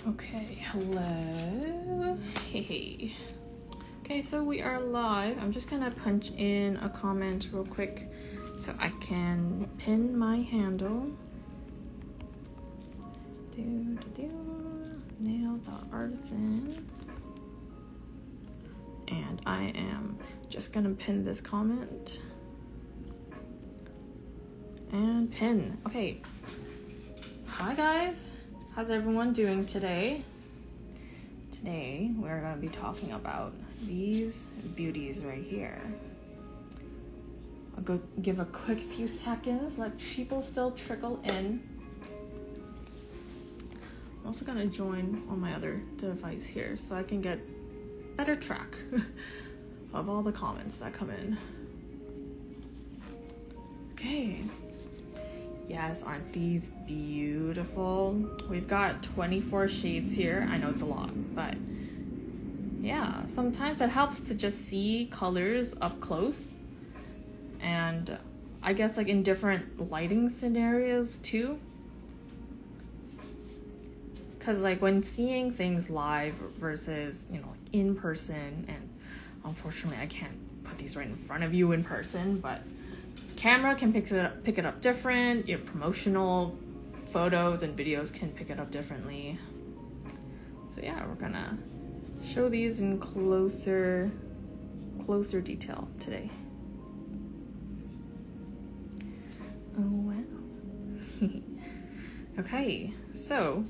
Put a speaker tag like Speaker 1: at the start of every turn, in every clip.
Speaker 1: Okay, hello. Hey. Okay, so we are live. I'm just gonna punch in a comment real quick so I can pin my handle. Nail.artisan. And I am just gonna pin this comment. And pin. Okay. Hi guys. How's everyone doing today? Today we're going to be talking about these beauties right here. I'll go give a quick few seconds, let people still trickle in. I'm also going to join on my other device here so I can get better track of all the comments that come in. Okay. Yes, aren't these beautiful? We've got 24 shades here. I know it's a lot, but yeah, sometimes it helps to just see colors up close. And I guess like in different lighting scenarios too. Cause like when seeing things live versus, in person, and unfortunately I can't put these right in front of you in person, but camera can pick it up different. Your promotional photos and videos can pick it up differently. So yeah, we're gonna show these in closer detail today. Oh wow. Okay, so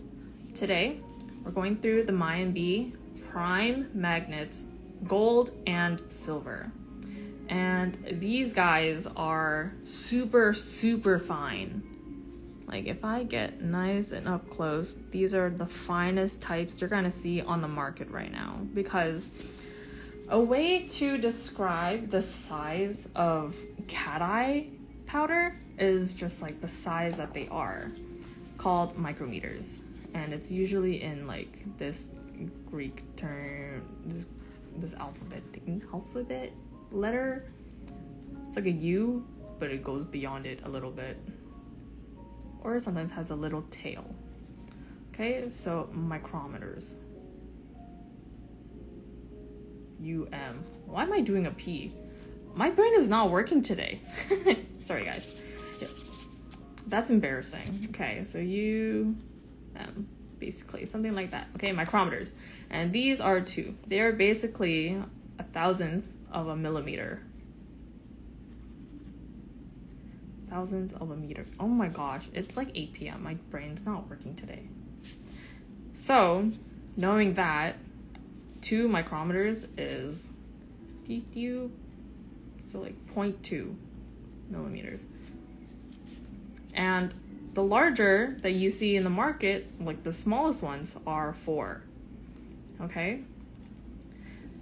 Speaker 1: today we're going through the my&bee prime magnets, gold and silver. And these guys are super fine. Like if I get nice and up close, these are the finest types you're gonna see on the market right now. Because a way to describe the size of cat eye powder is just like the size that they are, called micrometers. And it's usually in like this Greek term, this alphabet letter. It's like a U, but it goes beyond it a little bit, or it sometimes has a little tail. Okay, so micrometers. Why am I doing a P? My brain is not working today. Sorry guys. Yeah. That's embarrassing. Okay, so basically something like that. Okay, micrometers. And these are two. They are basically 1,000th of a millimeter. Thousandths of a meter. Oh my gosh, it's like 8 p.m. My brain's not working today. So, knowing that 2 micrometers is so like 0.2 millimeters. And the larger that you see in the market, like the smallest ones, are 4. Okay?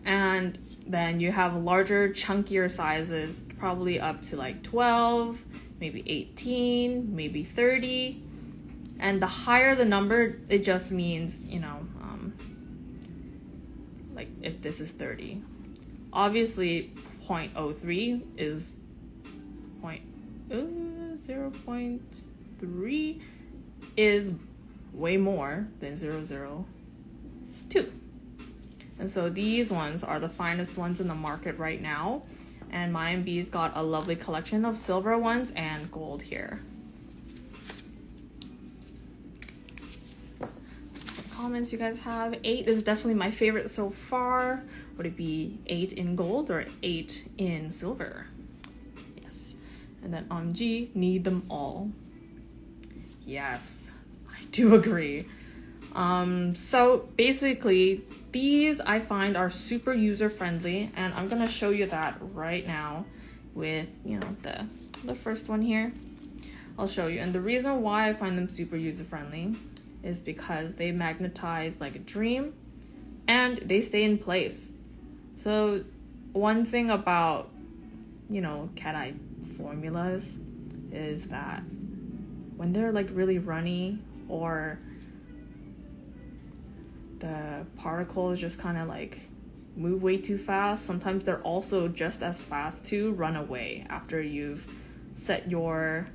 Speaker 1: And then you have larger, chunkier sizes, probably up to like 12, maybe 18, maybe 30. And the higher the number, it just means, like if this is 30. Obviously, 0.03 is 0.3 is way more than 0.02. And so these ones are the finest ones in the market right now. And my&bee's got a lovely collection of silver ones and gold here. Some comments you guys have. 8 is definitely my favorite so far. Would it be 8 in gold or 8 in silver? Yes. And then G, need them all. Yes, I do agree. So basically, these I find are super user-friendly, and I'm gonna show you that right now with, the first one here. I'll show you. And the reason why I find them super user-friendly is because they magnetize like a dream, and they stay in place. So one thing about, cat eye formulas is that when they're like really runny, or the particles just kind of like move way too fast, sometimes they're also just as fast to run away after you've set your,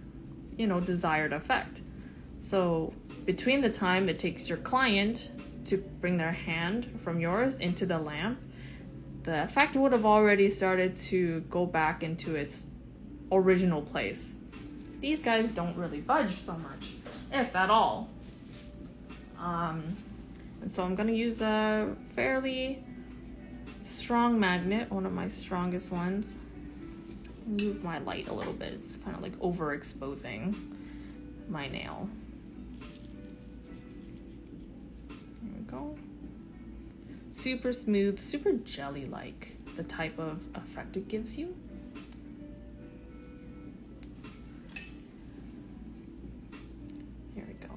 Speaker 1: desired effect. So between the time it takes your client to bring their hand from yours into the lamp, the effect would have already started to go back into its original place. These guys don't really budge so much, if at all. And so I'm gonna use a fairly strong magnet, one of my strongest ones. Move my light a little bit, it's kind of like overexposing my nail. There we go. Super smooth, super jelly-like, the type of effect it gives you. Here we go.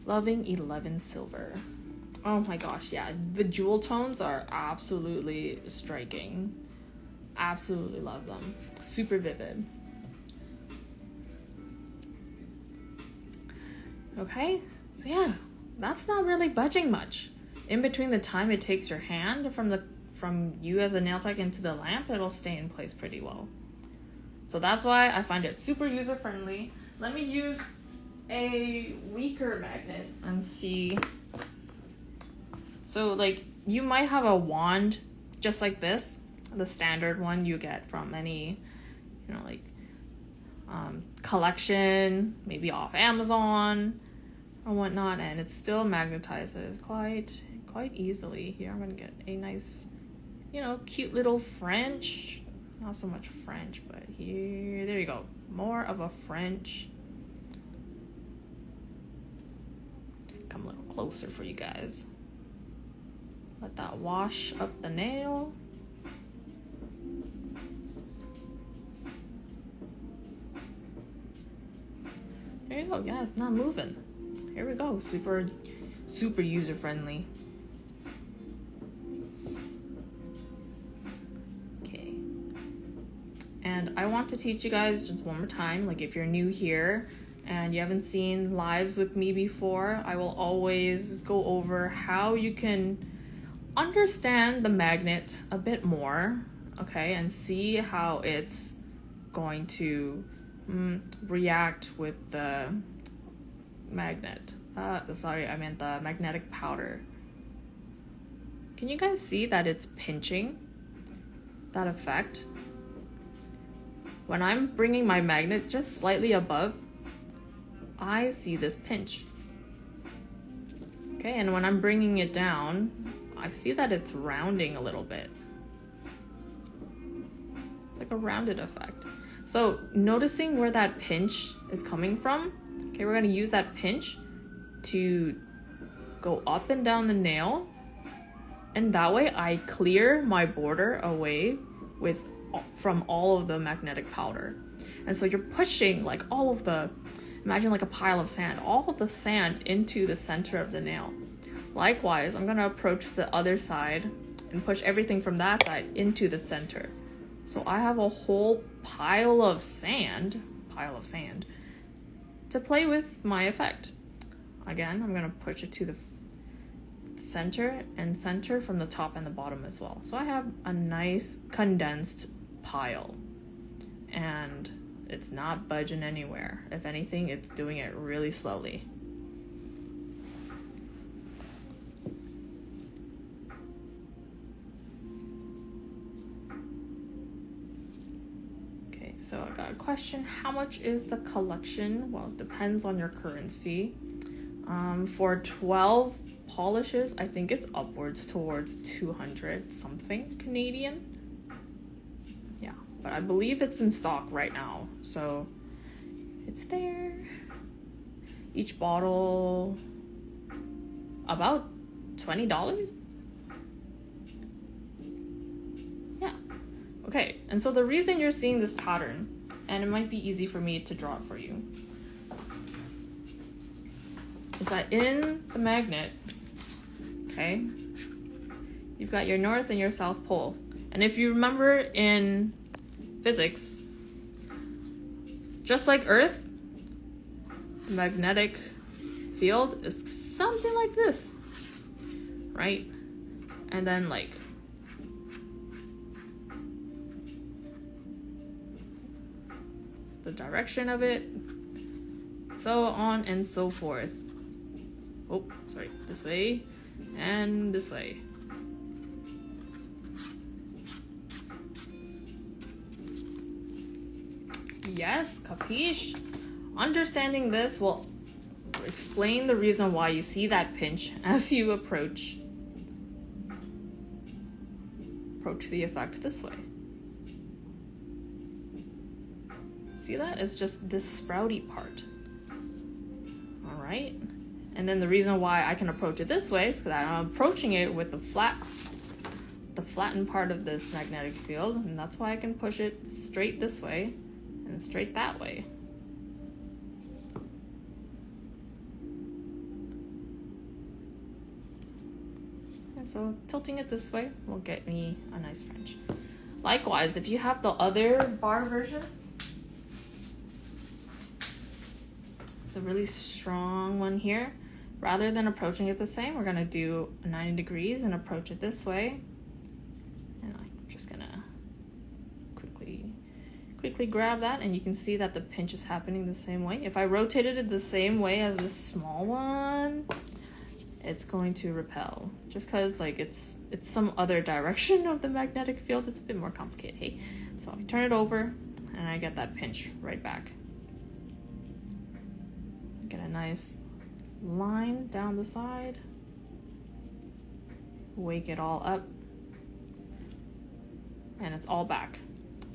Speaker 1: Loving 11 Silver. Oh my gosh, yeah, the jewel tones are absolutely striking. Absolutely love them. Super vivid. Okay, so yeah, that's not really budging much. In between the time it takes your hand from you as a nail tech into the lamp, it'll stay in place pretty well. So that's why I find it super user friendly. Let me use a weaker magnet and see. So like you might have a wand just like this, the standard one you get from any, you know, like collection, maybe off Amazon or whatnot, and it still magnetizes quite easily. Here I'm gonna get a nice, you know, cute little French, not so much French, but here, there you go, more of a French. Come a little closer for you guys. Let that wash up the nail. There you go. Yeah, it's not moving. Here we go. Super user friendly. Okay. And I want to teach you guys just one more time, like if you're new here and you haven't seen lives with me before, I will always go over how you can understand the magnet a bit more, okay, and see how it's going to react with the magnet. Sorry, I meant the magnetic powder. Can you guys see that it's pinching? That effect? When I'm bringing my magnet just slightly above, I see this pinch. Okay, and when I'm bringing it down, I see that it's rounding a little bit. It's like a rounded effect. So noticing where that pinch is coming from, okay, we're gonna use that pinch to go up and down the nail, and that way I clear my border away from all of the magnetic powder. And so you're pushing like all of the, imagine like a pile of sand, all of the sand into the center of the nail. Likewise, I'm gonna approach the other side and push everything from that side into the center. So I have a whole pile of sand to play with my effect. Again, I'm gonna push it to the center and center from the top and the bottom as well. So I have a nice condensed pile, and it's not budging anywhere. If anything, it's doing it really slowly. So I got a question. How much is the collection? Well, it depends on your currency. For 12 polishes, I think it's upwards towards 200 something Canadian. Yeah, but I believe it's in stock right now. So it's there. Each bottle about $20. Okay, and so the reason you're seeing this pattern, and it might be easy for me to draw it for you, is that in the magnet, okay, you've got your north and your south pole. And if you remember in physics, just like Earth, the magnetic field is something like this, right? And then like the direction of it, so on and so forth. Oh, sorry, this way and this way. Yes, capiche? Understanding this will explain the reason why you see that pinch as you approach the effect this way. See that? It's just this sprouty part. All right. And then the reason why I can approach it this way is because I'm approaching it with the flattened part of this magnetic field, and that's why I can push it straight this way and straight that way. And so tilting it this way will get me a nice French. Likewise, if you have the other bar version, the really strong one here, rather than approaching it the same, we're gonna do 90 degrees and approach it this way. And I'm just gonna quickly grab that, and you can see that the pinch is happening the same way. If I rotated it the same way as this small one, it's going to repel, just because like it's some other direction of the magnetic field. It's a bit more complicated, hey? So I turn it over and I get that pinch right back. Get a nice line down the side, wake it all up, and it's all back.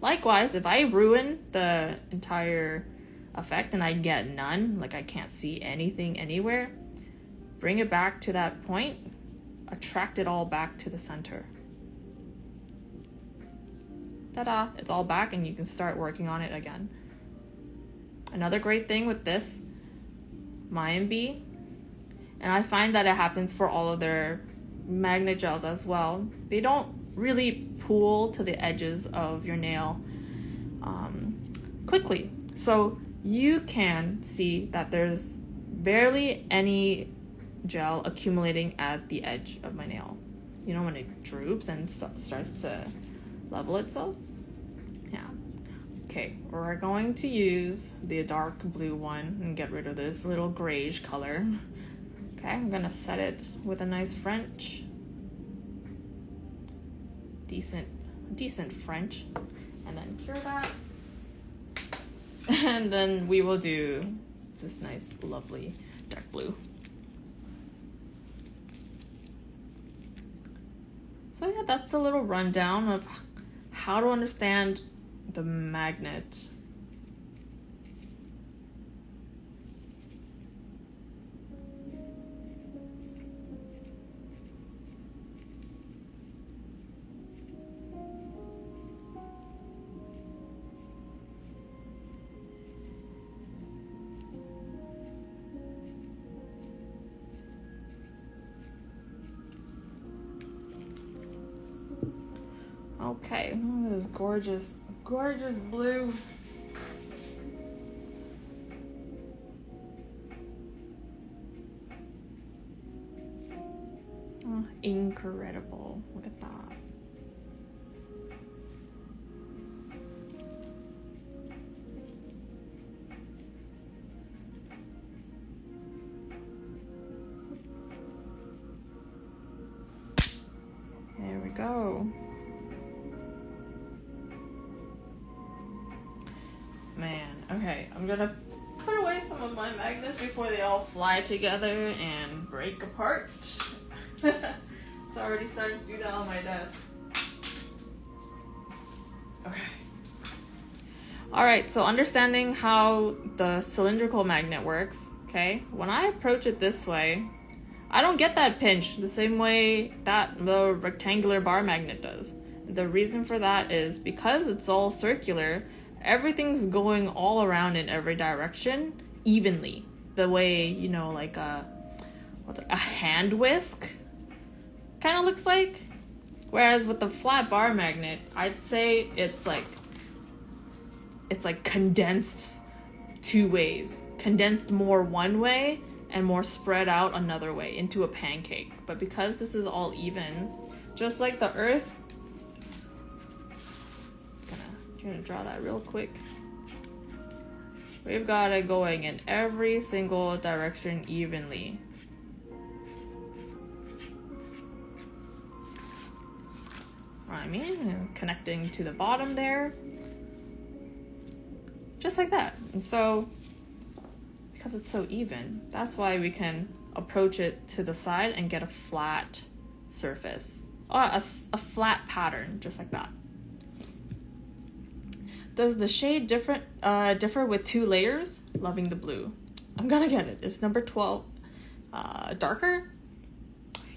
Speaker 1: Likewise, if I ruin the entire effect and I get none, like I can't see anything anywhere, bring it back to that point, attract it all back to the center. Ta-da! It's all back and you can start working on it again. Another great thing with this my&bee, and I find that it happens for all of their magnet gels as well, they don't really pull to the edges of your nail quickly. So you can see that there's barely any gel accumulating at the edge of my nail. You know, when it droops and starts to level itself? Yeah. Okay, we're going to use the dark blue one and get rid of this little grayish color. Okay, I'm gonna set it with a nice French. Decent French. And then cure that. And then we will do this nice, lovely dark blue. So yeah, that's a little rundown of how to understand the magnet. Okay, this gorgeous blue. Oh, incredible. Look at that. There we go. Man, okay, I'm gonna put away some of my magnets before they all fly together and break apart. It's already starting to do that on my desk. Okay. Alright, so understanding how the cylindrical magnet works, okay? When I approach it this way, I don't get that pinch the same way that the rectangular bar magnet does. The reason for that is because it's all circular, everything's going all around in every direction evenly. The way, you know, like a hand whisk kind of looks like. Whereas with the flat bar magnet, I'd say it's like condensed two ways. Condensed more one way and more spread out another way into a pancake. But because this is all even, just like the earth, gonna draw that real quick. We've got it going in every single direction evenly. what I mean? And connecting to the bottom there. Just like that. And so, because it's so even, that's why we can approach it to the side and get a flat surface. Or a flat pattern, just like that. Does the shade differ with 2 layers? Loving the blue. I'm gonna get it. Is number 12 darker?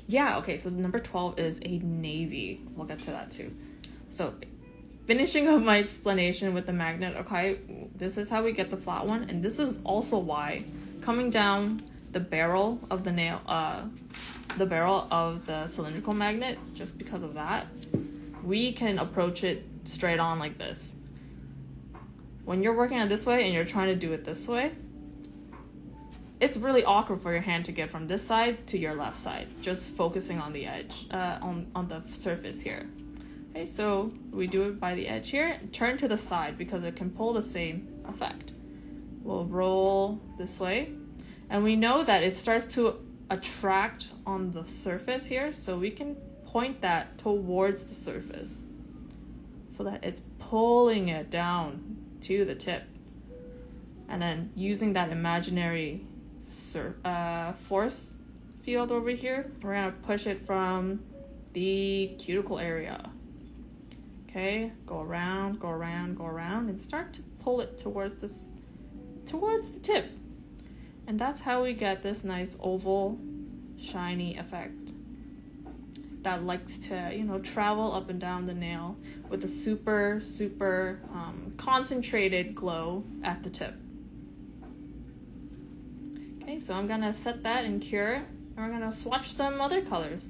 Speaker 1: Yeah, okay, so number 12 is a navy. We'll get to that too. So, finishing up my explanation with the magnet, okay, this is how we get the flat one, and this is also why coming down the barrel of the nail, the barrel of the cylindrical magnet, just because of that, we can approach it straight on like this. When you're working it this way and you're trying to do it this way, it's really awkward for your hand to get from this side to your left side, just focusing on the edge, on the surface here. Okay, so we do it by the edge here, turn to the side because it can pull the same effect. We'll roll this way, and we know that it starts to attract on the surface here, so we can point that towards the surface so that it's pulling it down to the tip. And then using that imaginary force field over here, we're gonna push it from the cuticle area. Okay, go around, go around, go around, and start to pull it towards the tip. And that's how we get this nice oval, shiny effect that likes to, you know, travel up and down the nail with a super concentrated glow at the tip. Okay, so I'm gonna set that and cure it, and we're gonna swatch some other colors.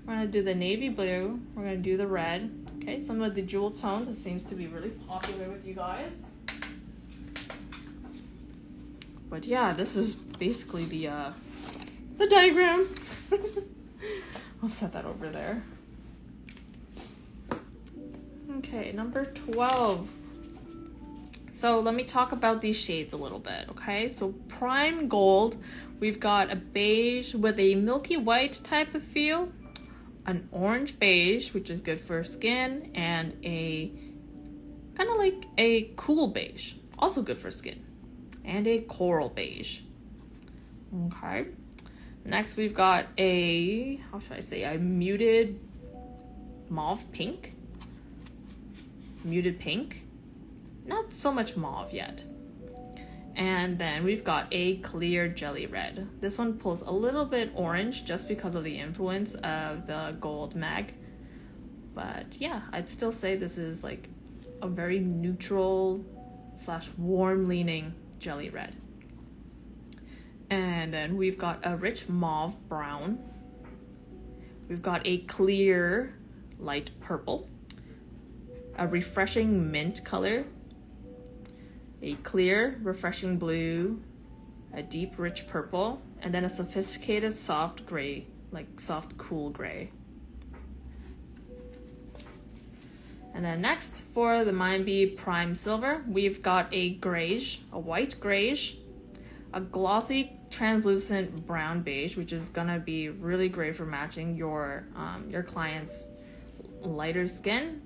Speaker 1: We're gonna do the navy blue, we're gonna do the red. Okay, some of the jewel tones, it seems to be really popular with you guys. But yeah, this is basically the diagram. I'll set that over there. Okay, number 12. So let me talk about these shades a little bit, okay? So prime gold, we've got a beige with a milky white type of feel, an orange beige, which is good for skin, and a kind of like a cool beige, also good for skin, and a coral beige. Okay. Next, we've got a, how should I say, a muted mauve pink. Muted pink. Not so much mauve yet. And then we've got a clear jelly red. This one pulls a little bit orange just because of the influence of the gold mag. But yeah, I'd still say this is like a very neutral / warm leaning jelly red. And then we've got a rich mauve brown. We've got a clear light purple, a refreshing mint color, a clear refreshing blue, a deep rich purple, and then a sophisticated soft gray, like soft cool gray. And then next for the my&bee Prime Silver, we've got a grayish, a white grayish, a glossy translucent brown beige, which is gonna be really great for matching your client's lighter skin,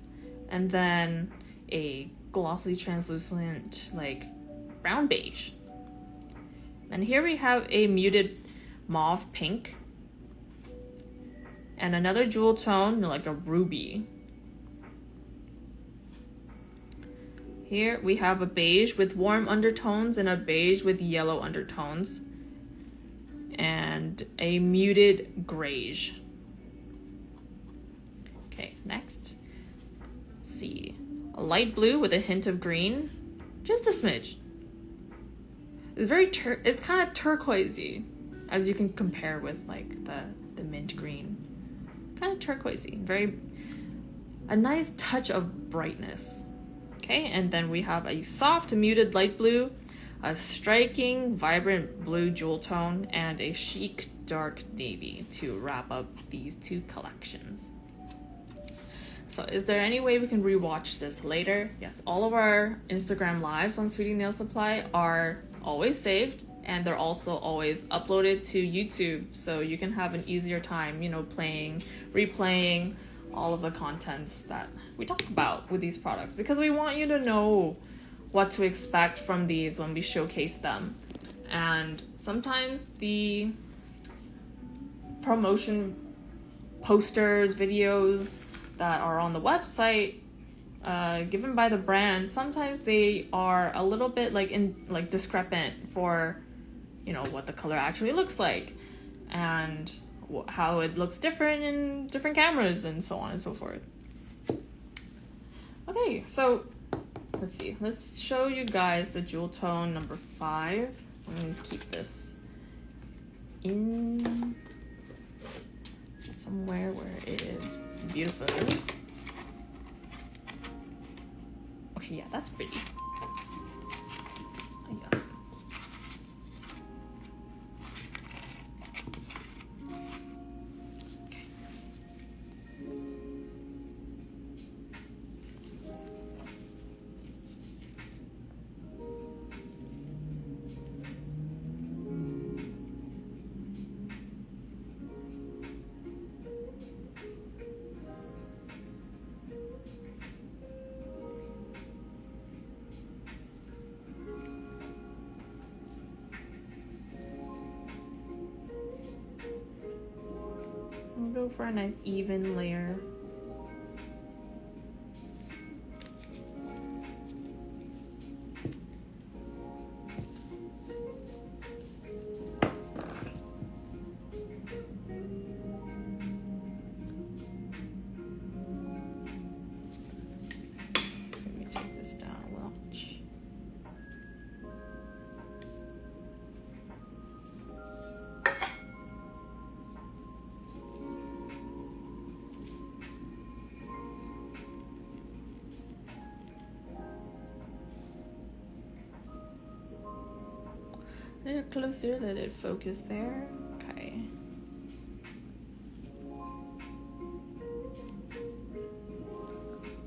Speaker 1: and then a glossy translucent like brown beige. And here we have a muted mauve pink and another jewel tone like a ruby. Here we have a beige with warm undertones and a beige with yellow undertones and a muted grayish. Okay, next. Let's see. A light blue with a hint of green, just a smidge. It's very it's kind of turquoisey, as you can compare with like the mint green. Kind of turquoisey, a nice touch of brightness. Okay, and then we have a soft muted light blue, a striking vibrant blue jewel tone, and a chic dark navy to wrap up these two collections. So is there any way we can rewatch this later? Yes, all of our Instagram lives on Sweetie Nail Supply are always saved, and they're also always uploaded to YouTube, so you can have an easier time, you know, replaying, all of the contents that we talk about with these products, because we want you to know what to expect from these when we showcase them. And sometimes the promotion posters, videos that are on the website given by the brand, sometimes they are a little bit like discrepant for, you know, what the color actually looks like and how it looks different in different cameras and so on and so forth. Okay, so let's see. Let's show you guys the jewel tone number 5. I'm going to keep this in somewhere where it is beautiful. Okay, yeah, that's pretty. Yeah. Okay. Go for a nice even layer. Let me take this down a little. A little closer, let it focus there. Okay.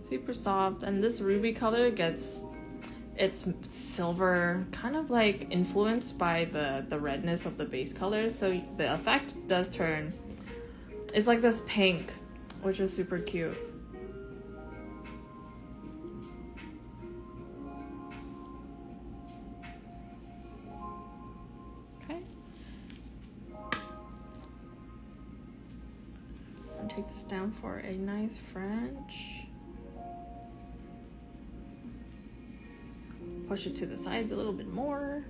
Speaker 1: Super soft, and this ruby color gets its silver kind of like influenced by the redness of the base color, so the effect does turn. It's like this pink, which is super cute. Take this down for a nice French. Push it to the sides a little bit more.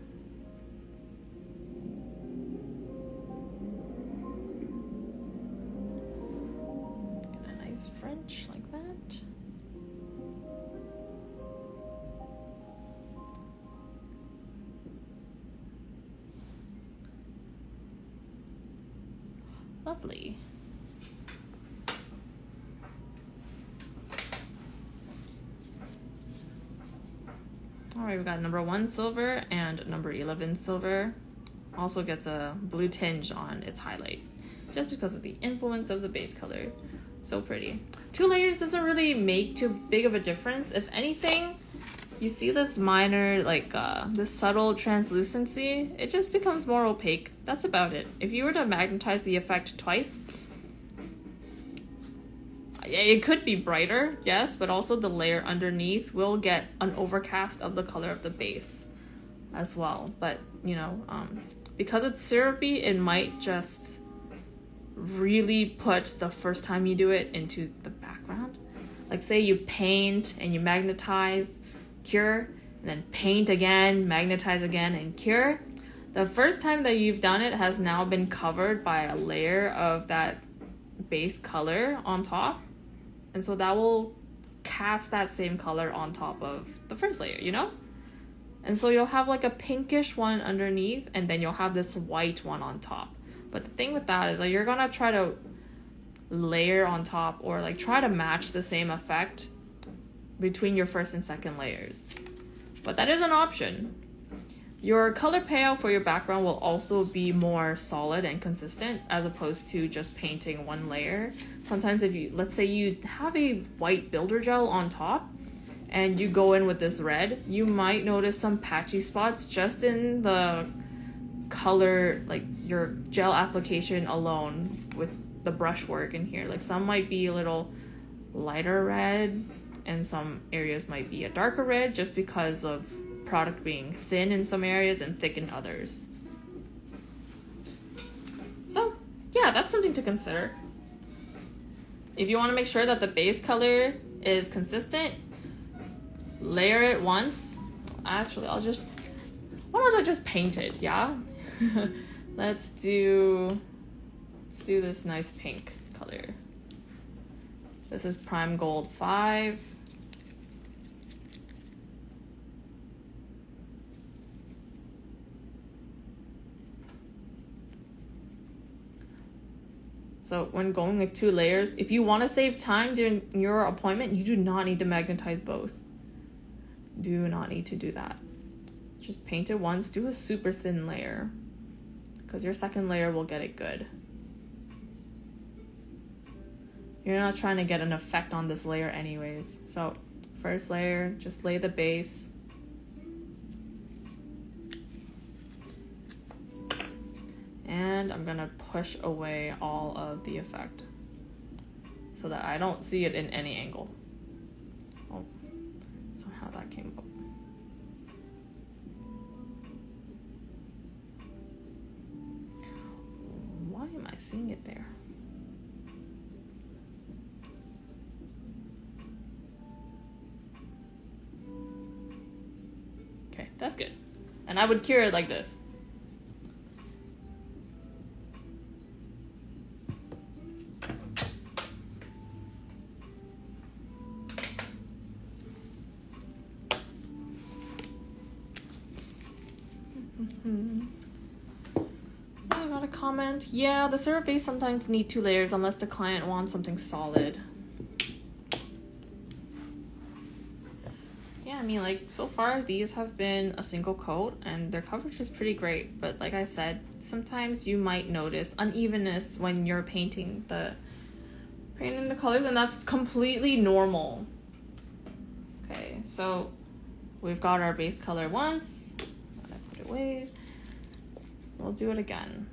Speaker 1: Get a nice French like that. Lovely. Alright, we got number 1 silver and number 11 silver. Also gets a blue tinge on its highlight, just because of the influence of the base color. So pretty. 2 layers doesn't really make too big of a difference. If anything, you see this minor, this subtle translucency, it just becomes more opaque. That's about it. If you were to magnetize the effect twice, it could be brighter, yes, but also the layer underneath will get an overcast of the color of the base as well. But, you know, because it's syrupy, it might just really put the first time you do it into the background. Like say you paint and you magnetize, cure, and then paint again, magnetize again, and cure. The first time that you've done it has now been covered by a layer of that base color on top. And so that will cast that same color on top of the first layer, you know? And so you'll have like a pinkish one underneath, and then you'll have this white one on top. But the thing with that is that you're gonna try to layer on top, or like try to match the same effect between your first and second layers. But that is an option. Your color payout for your background will also be more solid and consistent, as opposed to just painting one layer. Sometimes if you, let's say you have a white builder gel on top and you go in with this red, you might notice some patchy spots just in the color, like your gel application alone with the brushwork in here. Like some might be a little lighter red, and some areas might be a darker red just because of product being thin in some areas and thick in others. So yeah, that's something to consider. If you want to make sure that the base color is consistent, layer it once. Actually, why don't I just paint it, yeah? Let's do this nice pink color. This is Prime Gold 5. So when going with 2 layers, if you want to save time during your appointment, you do not need to magnetize both. Do not need to do that. Just paint it once, do a super thin layer, because your second layer will get it good. You're not trying to get an effect on this layer anyways. So first layer, just lay the base. And I'm gonna push away all of the effect so that I don't see it in any angle. Oh, somehow that came up. Why am I seeing it there? Okay, that's good. And I would cure it like this. So I got a comment. Yeah, the syrup base sometimes need 2 layers unless the client wants something solid. Yeah, I mean, like, so far these have been a single coat and their coverage is pretty great. But like I said, sometimes you might notice unevenness when you're painting the colors, and that's completely normal. Okay, so we've got our base color once. Put it away. We'll do it again.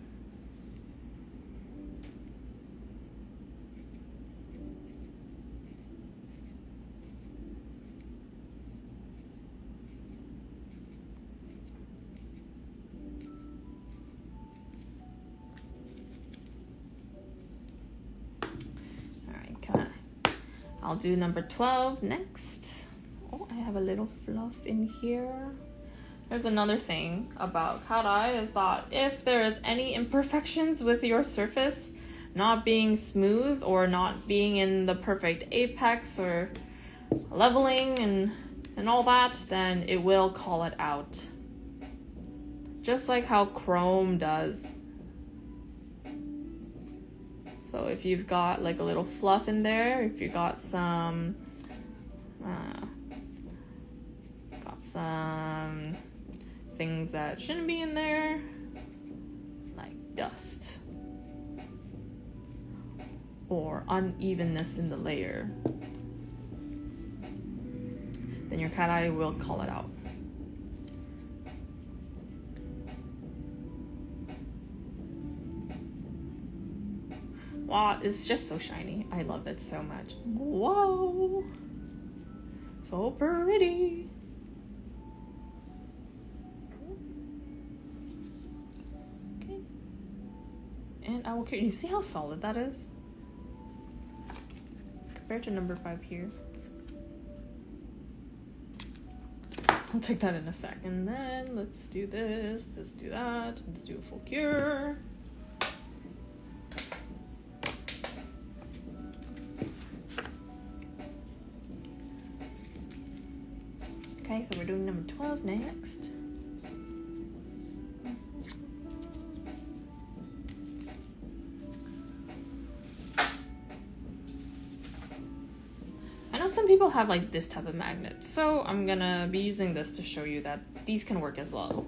Speaker 1: I'll do number 12 next. Oh, I have a little fluff in here. There's another thing about cat eye is that if there is any imperfections with your surface not being smooth or not being in the perfect apex or leveling and all that, then it will call it out. Just like how chrome does. So if you've got like a little fluff in there, if you got some things that shouldn't be in there, like dust or unevenness in the layer, then your cat eye will call it out. Wow, it's just so shiny. I love it so much. Whoa! So pretty. Okay. And I will carry. You see how solid that is? Compared to number 5 here. I'll take that in a second. Then let's do this. Let's do that. Let's do a full cure. Okay, so we're doing number 12 next. I know some people have like this type of magnet, so I'm gonna be using this to show you that these can work as well.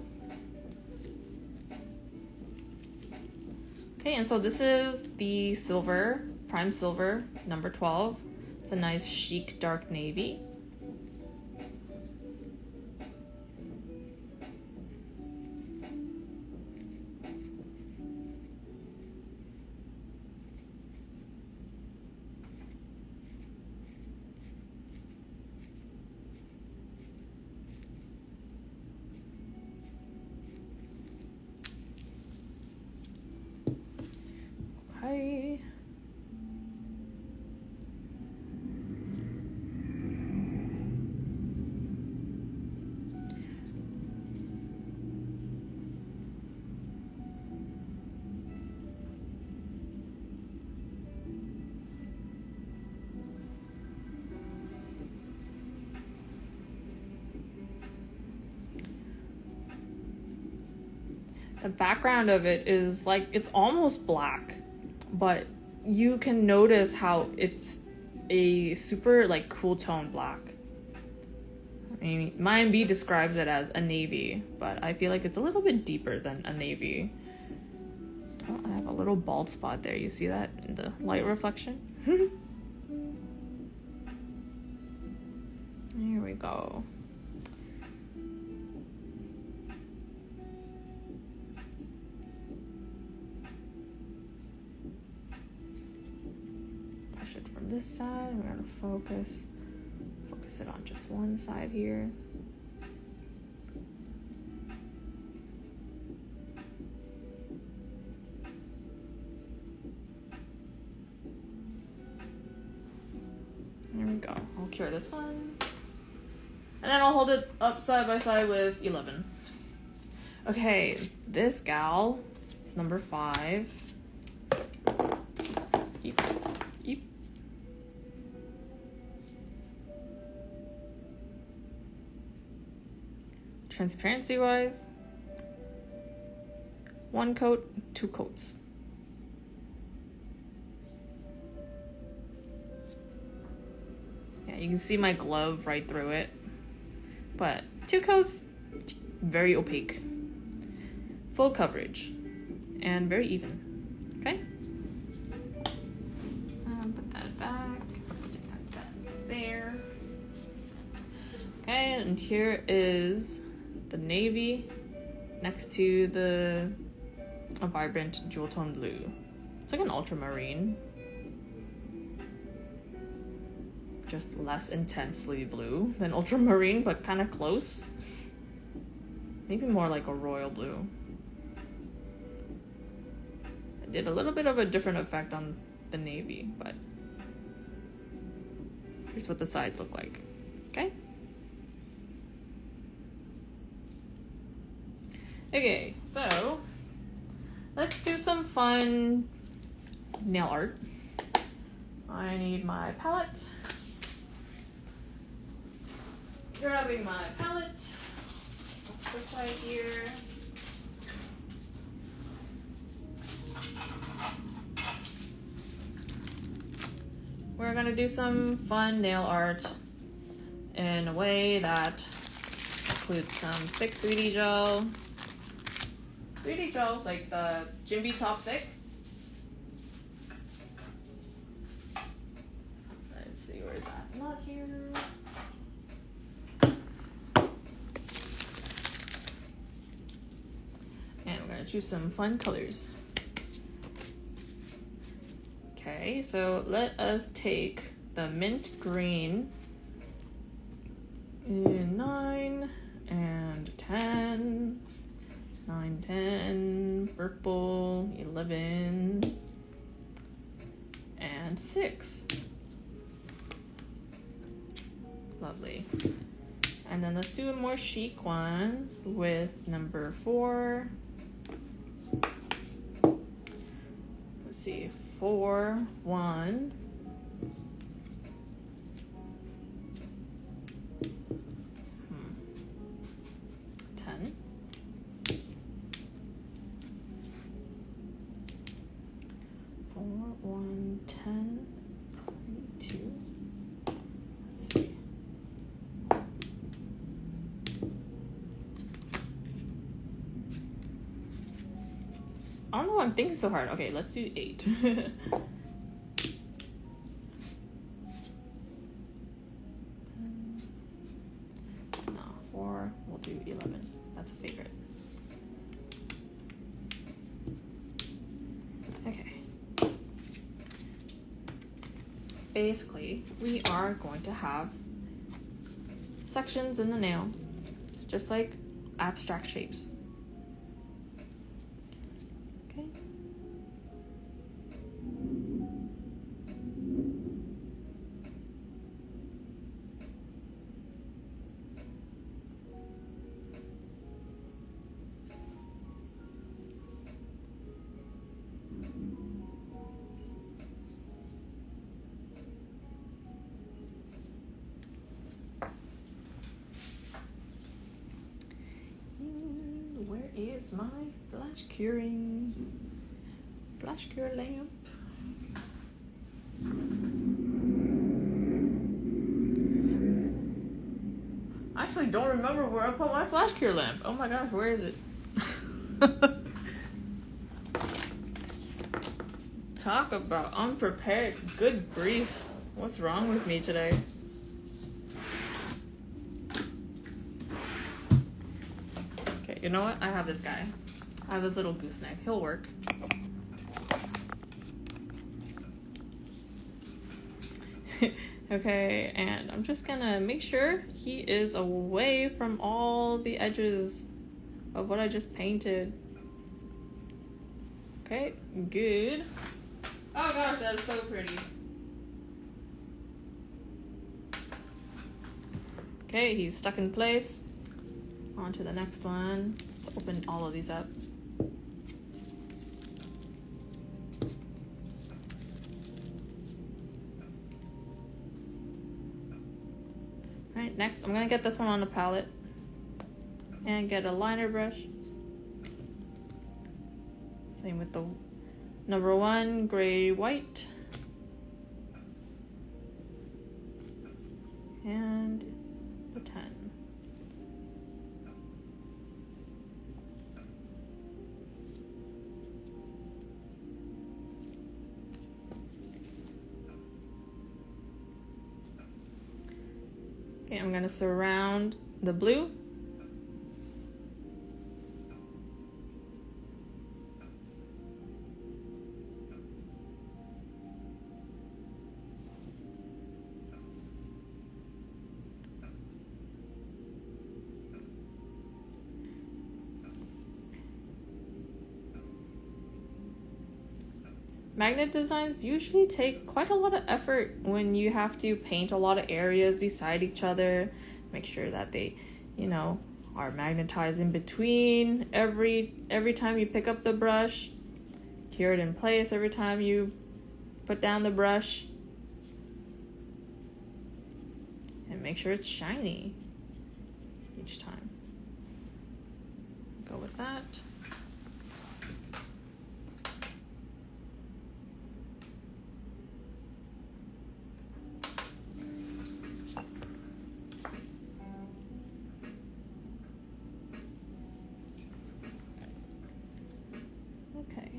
Speaker 1: Okay, and so this is the silver, prime silver, number 12. It's a nice chic dark navy. Okay. The background of it is like, it's almost black, but you can notice how it's a super like cool tone black. I mean, my&bee describes it as a navy, but I feel like it's a little bit deeper than a navy. Oh, I have a little bald spot there. You see that in the light reflection? Here we go. Push it from this side. We're gonna focus it on just one side here. There we go. I'll cure this one. And then I'll hold it up side by side with 11. Okay, this gal is number 5. Eep, eep. Transparency wise, 1 coat, 2 coats. Yeah, you can see my glove right through it, but 2 coats, very opaque, full coverage, and very even. Okay, put that back, put that there. Okay, and here is the navy next to a vibrant jewel tone blue. It's like an ultramarine, just less intensely blue than ultramarine, but kind of close. Maybe more like a royal blue. I did a little bit of a different effect on the navy, but here's what the sides look like. Okay. Okay, so let's do some fun nail art. I need my palette. Grabbing my palette. This side here. We're gonna do some fun nail art in a way that includes some thick 3D gel. 3D gel, like the my&bee Top Thick. Let's see, where's that? Not here. And we're gonna choose some fun colors. Okay, so let us take the mint green in 9 and 10. 9, 10, purple, 11, and 6. Lovely. And then let's do a more chic one with number 4. Let's see, 4, 1. 10. 4, 1, 10, 2. Let's see. I don't know why I'm thinking so hard. Okay, let's do 8. No, 4. We'll do 11. That's a favorite. Okay. Basically, we are going to have sections in the nail, just like abstract shapes. Okay. my flash curing flash cure lamp. I actually don't remember where I put my flash cure lamp. Oh my gosh, where is it? Talk about unprepared. Good grief. What's wrong with me today? Okay, you know what? I have this guy. I have this little gooseneck. He'll work. Okay, and I'm just gonna make sure he is away from all the edges of what I just painted. Okay, good. Oh gosh, that is so pretty. Okay, he's stuck in place. On to the next one. Let's open all of these up. Alright, next I'm gonna get this one on the palette and get a liner brush. Same with the number 1, gray, white. And the 10. Okay, I'm gonna surround the blue. Magnet designs usually take quite a lot of effort when you have to paint a lot of areas beside each other. Make sure that they, you know, are magnetized in between every time you pick up the brush. Cure it in place every time you put down the brush. And make sure it's shiny each time. Go with that. Okay.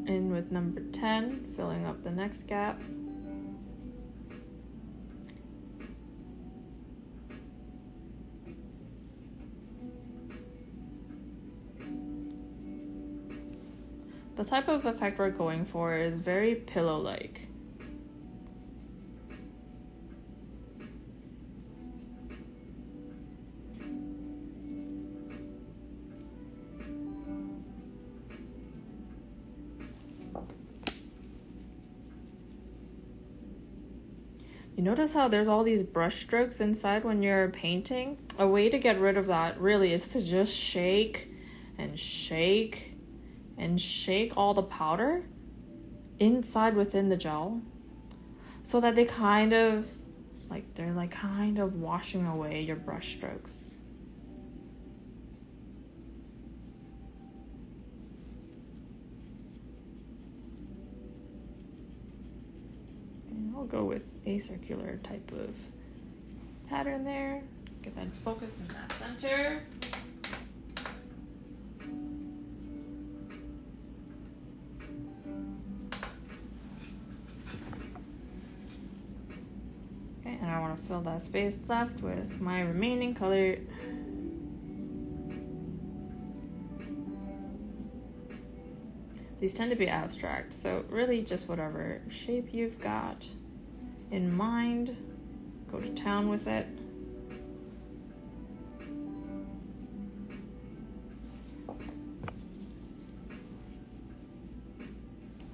Speaker 1: And with number 10, filling up the next gap. The type of effect we're going for is very pillow-like. You notice how there's all these brush strokes inside when you're painting? A way to get rid of that really is to just shake and shake and shake all the powder inside within the gel so that they kind of washing away your brush strokes. And I'll go with a circular type of pattern there. Get that focused in that center. And I want to fill that space left with my remaining color. These tend to be abstract, so really just whatever shape you've got in mind, go to town with it.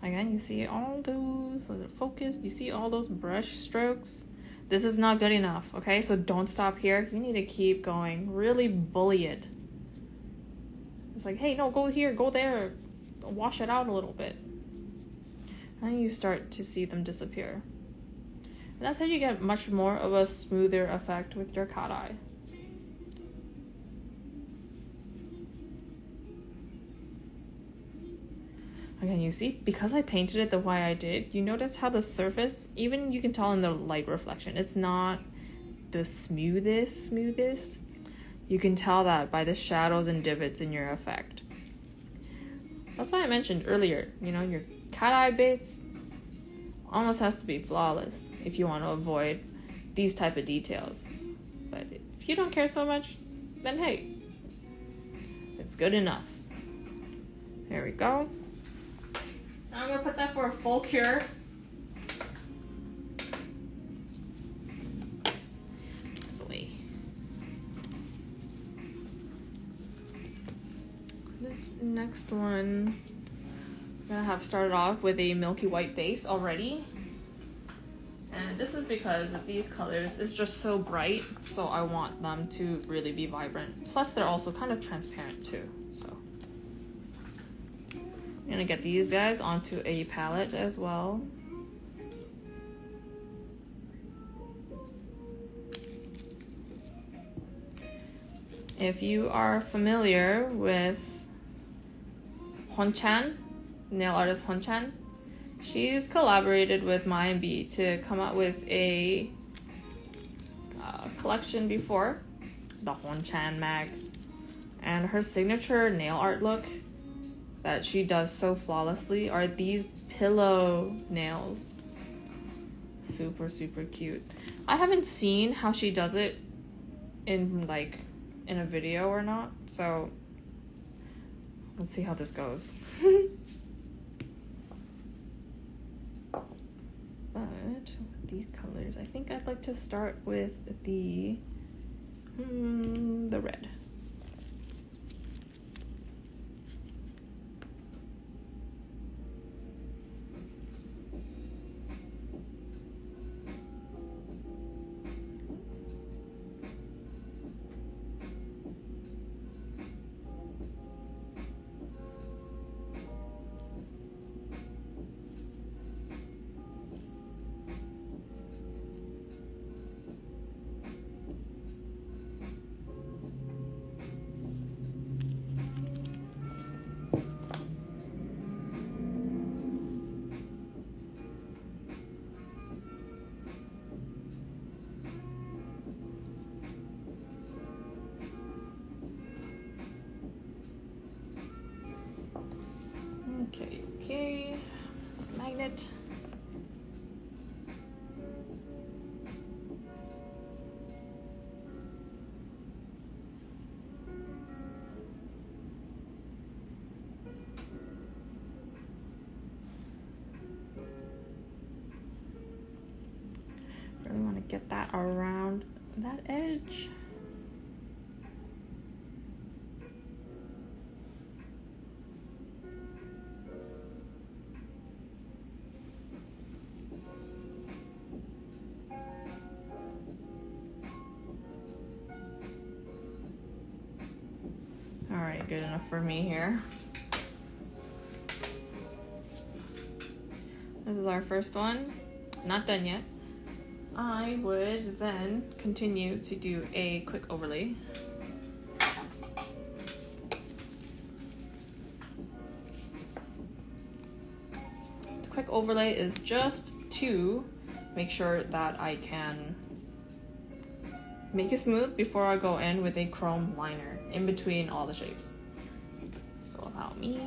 Speaker 1: Again, you see all those, focus, you see all those brush strokes? This is not good enough, okay? So don't stop here. You need to keep going. Really bully it. It's like, hey, no, go here, go there. Wash it out a little bit. And then you start to see them disappear. And that's how you get much more of a smoother effect with your cat eye. Again, you see, because I painted it the way I did, you notice how the surface, even you can tell in the light reflection, it's not the smoothest. You can tell that by the shadows and divots in your effect. That's why I mentioned earlier, you know, your cat eye base almost has to be flawless if you want to avoid these type of details. But if you don't care so much, then hey, it's good enough. There we go. Now I'm gonna put that for a full cure. This way. This next one, I'm gonna have started off with a milky white base already. And this is because these colors is just so bright, so I want them to really be vibrant. Plus they're also kind of transparent too, so. I'm gonna get these guys onto a palette as well. If you are familiar with Honchan, nail artist Honchan, she's collaborated with my&bee to come up with a collection before, the Honchan mag, and her signature nail art look that she does so flawlessly are these pillow nails. Super cute. I haven't seen how she does it in a video or not, so let's see how this goes. But these colors, I think I'd like to start with the red. Okay, magnet. Really want to get that around that edge. Alright, good enough for me here. This is our first one. Not done yet. I would then continue to do a quick overlay. The quick overlay is just to make sure that I can make it smooth before I go in with a chrome liner in between all the shapes. So allow me.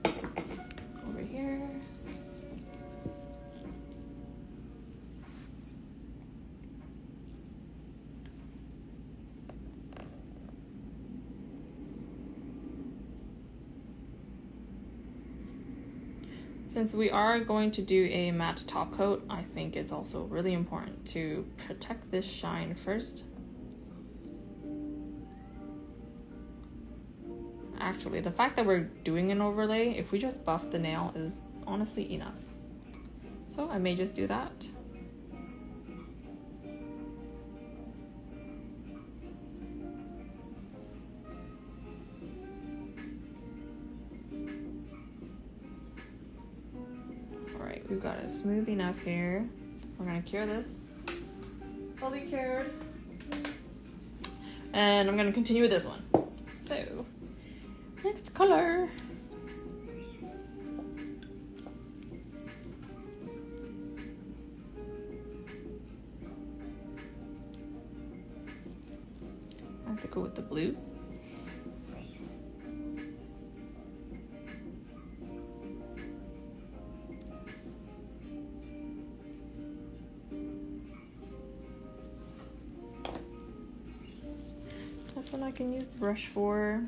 Speaker 1: Over here. Since we are going to do a matte top coat, I think it's also really important to protect this shine first. Actually, the fact that we're doing an overlay, if we just buff the nail, is honestly enough. So I may just do that. We've got it smooth enough here. We're gonna cure this. Fully cured. And I'm gonna continue with this one. So, next color. I have to go with the blue. This one I can use the brush for.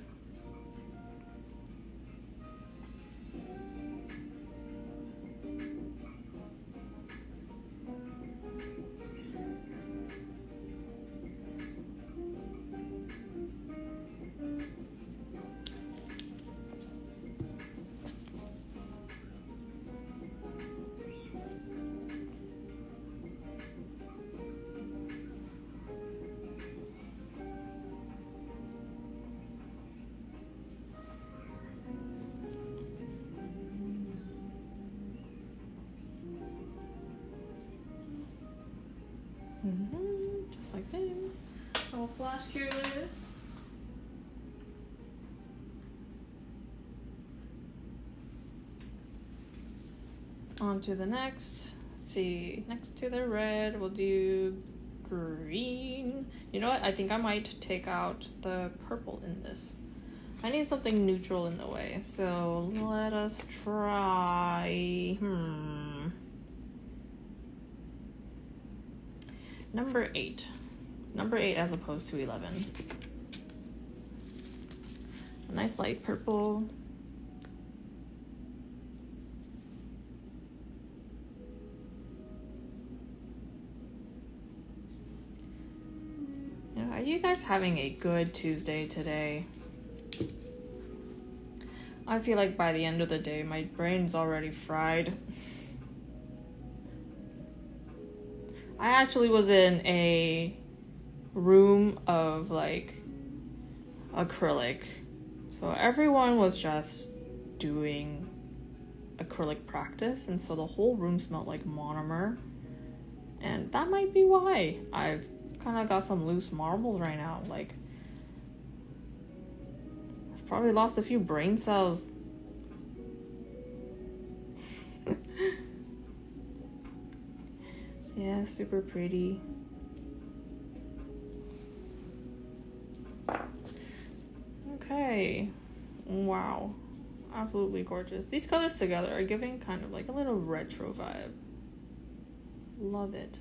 Speaker 1: Just like this. I'll flash cure this. On to the next. Let's see, next to the red, we'll do green. You know what? I think I might take out the purple in this. I need something neutral in the way, so let us try. Number 8. Number 8 as opposed to 11. A nice light purple. Are you guys having a good Tuesday today? I feel like by the end of the day, my brain's already fried. I actually was in a room of like acrylic. So everyone was just doing acrylic practice, and so the whole room smelled like monomer. And that might be why I've kind of got some loose marbles right now. Like, I've probably lost a few brain cells. Yeah, super pretty. Okay. Wow. Absolutely gorgeous. These colors together are giving kind of like a little retro vibe. Love it.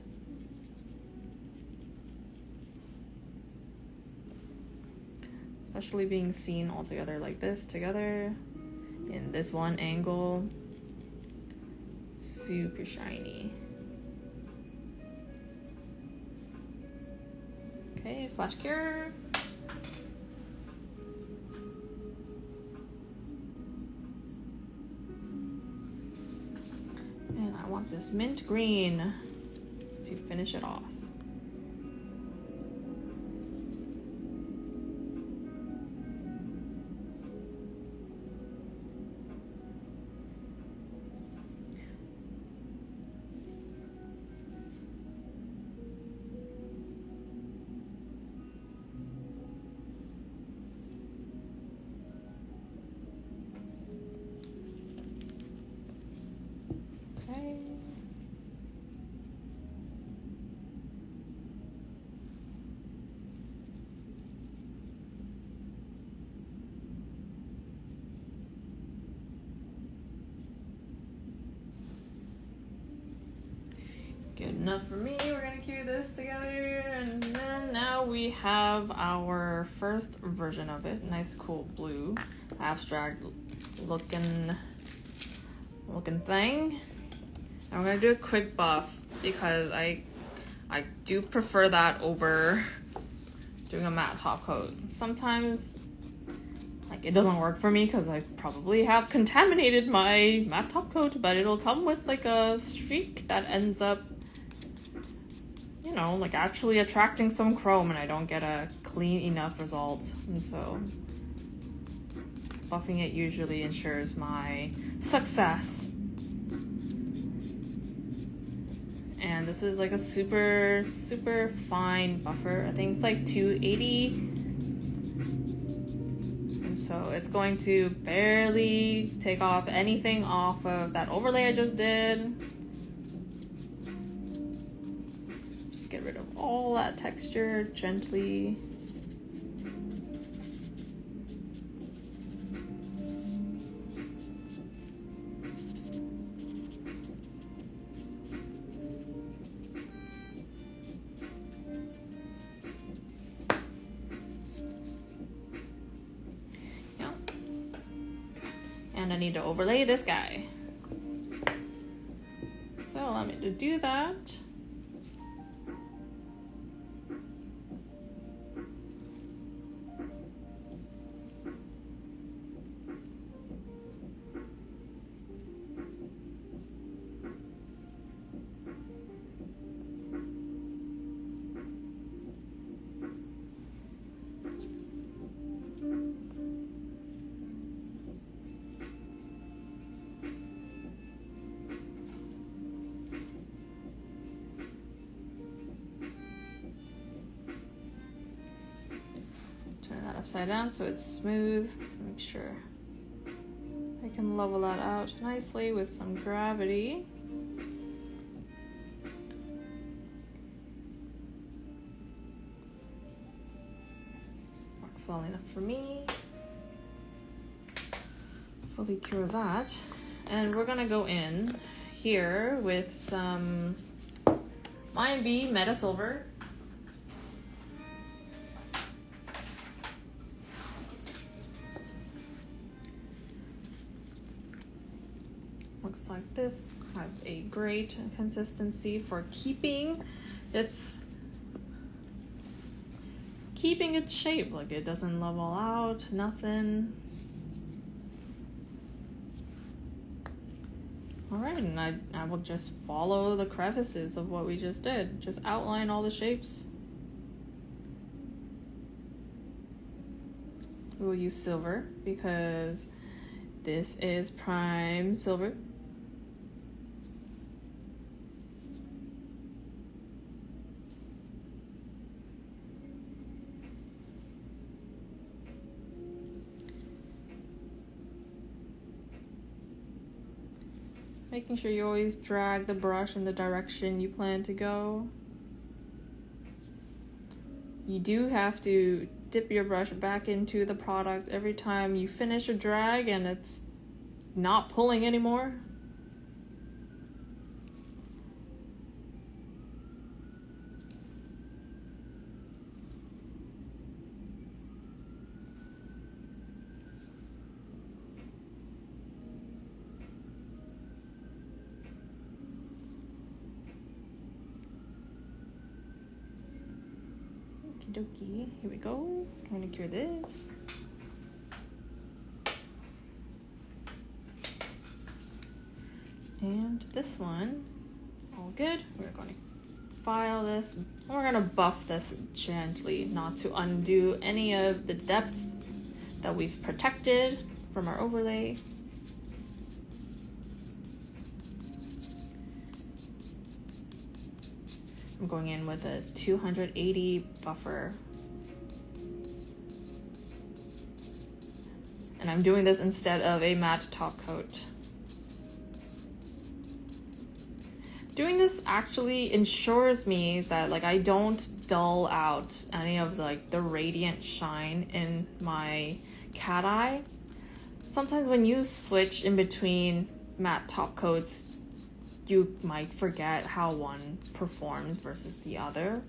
Speaker 1: Especially being seen all together like this, together in this one angle. Super shiny. Okay, flash cure. And I want this mint green to finish it off. Good enough for me. We're gonna cue this together, and then now we have our first version of it. Nice cool blue abstract looking thing. And we're gonna do a quick buff because I do prefer that over doing a matte top coat. Sometimes like it doesn't work for me because I probably have contaminated my matte top coat, but it'll come with like a streak that ends up, you know, like actually attracting some chrome, and I don't get a clean enough result. And so buffing it usually ensures my success. And this is like a super fine buffer. I think it's like 280 So it's going to barely take off anything off of that overlay I just did. Just get rid of all that texture gently. And I need to overlay this guy. So allow me to do that. Turn that upside down so it's smooth. Make sure I can level that out nicely with some gravity. Works well enough for me. Fully cure that. And we're gonna go in here with some my&bee Meta Silver. Looks like this has a great consistency for keeping its shape. Like, it doesn't level out, nothing. All right, and I will just follow the crevices of what we just did. Just outline all the shapes. We'll use silver because this is prime silver. Making sure you always drag the brush in the direction you plan to go. You do have to dip your brush back into the product every time you finish a drag and it's not pulling anymore. Dokie, here we go. I'm gonna cure this. And this one, all good. We're going to file this. We're gonna buff this gently, not to undo any of the depth that we've protected from our overlay. I'm going in with a 280 buffer. And I'm doing this instead of a matte top coat. Doing this actually ensures me that I don't dull out any of the radiant shine in my cat eye. Sometimes when you switch in between matte top coats, you might forget how one performs versus the other,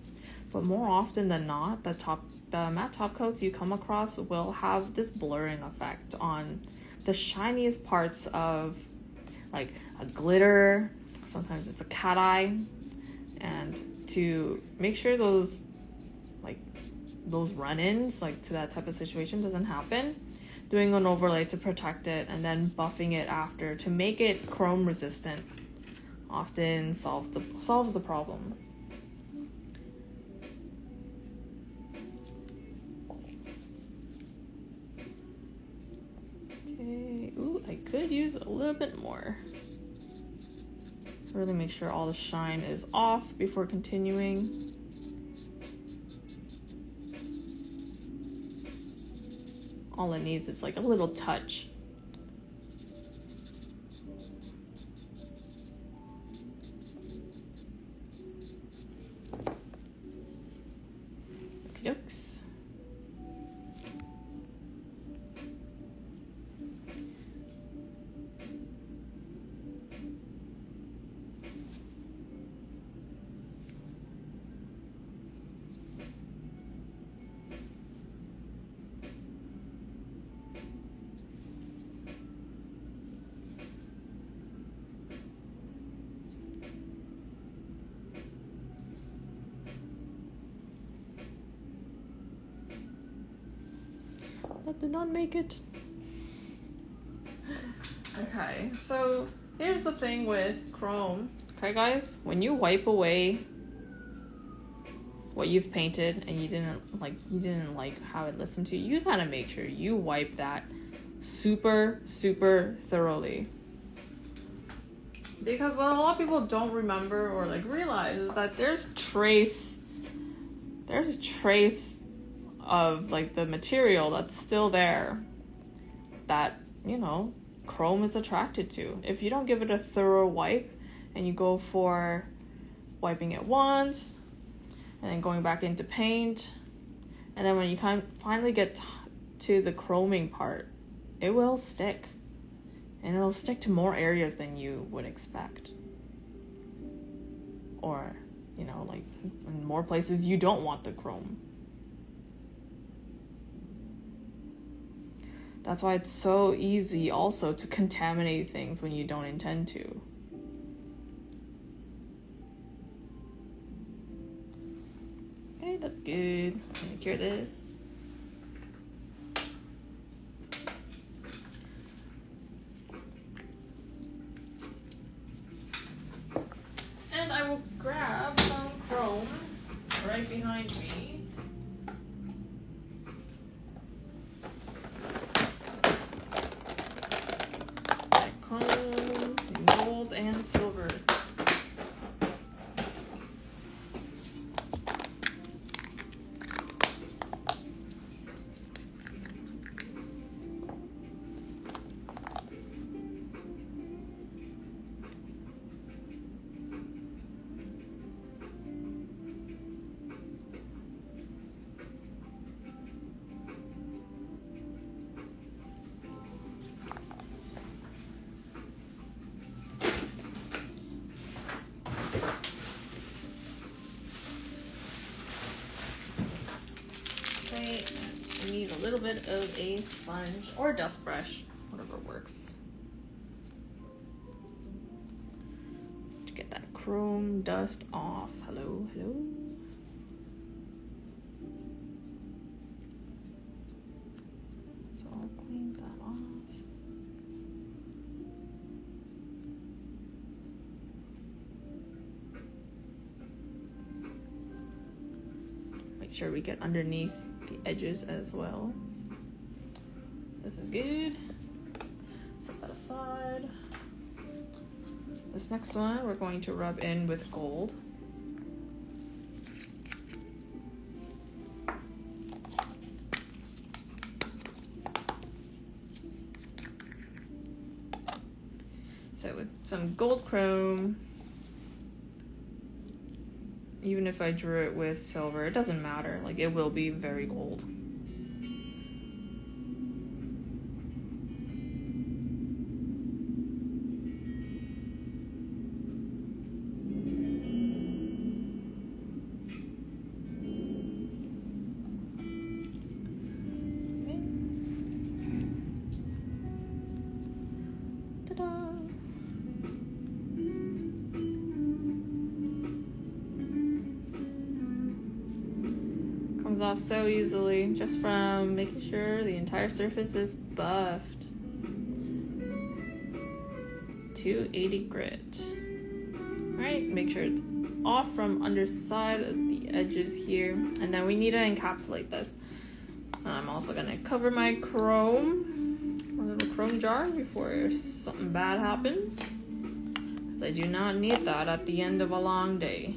Speaker 1: but more often than not, the matte top coats you come across will have this blurring effect on the shiniest parts of a glitter. Sometimes it's a cat eye, and to make sure those run-ins to that type of situation doesn't happen, doing an overlay to protect it and then buffing it after to make it chrome resistant often solves the problem. Okay, ooh, I could use a little bit more. Really make sure all the shine is off before continuing. all it needs is like a little touch. Okey-dokes. That did not make it. Okay, so here's the thing with Chrome. Okay, guys, when you wipe away what you've painted and you didn't like how it listened to you, you gotta make sure you wipe that super thoroughly. Because what a lot of people don't remember or like realize is that there's trace of like the material that's still there that, you know, Chrome is attracted to. If you don't give it a thorough wipe and you go for wiping it once and then going back into paint, and then when you finally get to the chroming part, it will stick, and it'll stick to more areas than you would expect, or, you know, like in more places you don't want the chrome. That's why it's so easy also to contaminate things when you don't intend to. Okay, that's good. I'm gonna cure this. And I will grab some chrome right behind me. Gold and silver. We need a little bit of a sponge or dust brush, whatever works, to get that chrome dust off. Hello. So I'll clean that off. Make sure we get underneath the edges as well. This is good. Set that aside. This next one we're going to rub in with gold. So with some gold chrome, even if I drew it with silver, it doesn't matter. Like, it will be very gold. Off so easily just from making sure the entire surface is buffed. 280 grit. Alright, make sure it's off from underside of the edges here, and then we need to encapsulate this. I'm also gonna cover my chrome, my little chrome jar, before something bad happens, because I do not need that at the end of a long day.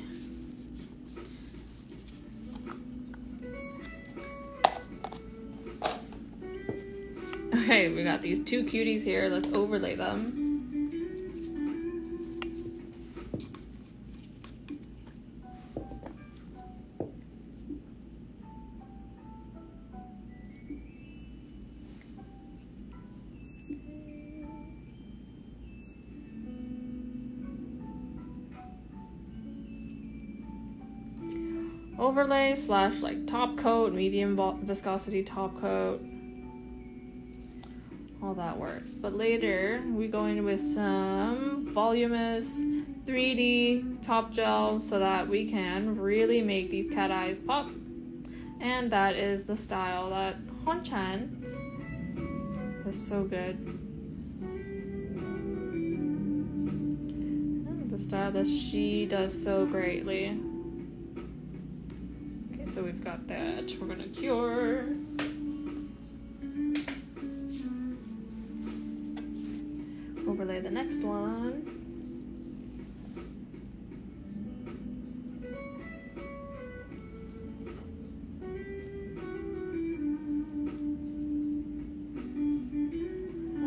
Speaker 1: Okay, we got these two cuties here. Let's overlay them. Overlay / like top coat, medium viscosity top coat. All that works. But later we go in with some voluminous 3D top gel so that we can really make these cat eyes pop. And that is the style that Hon-chan is so good. And the style that she does so greatly. Okay, so we've got that. We're gonna cure. Overlay the next one.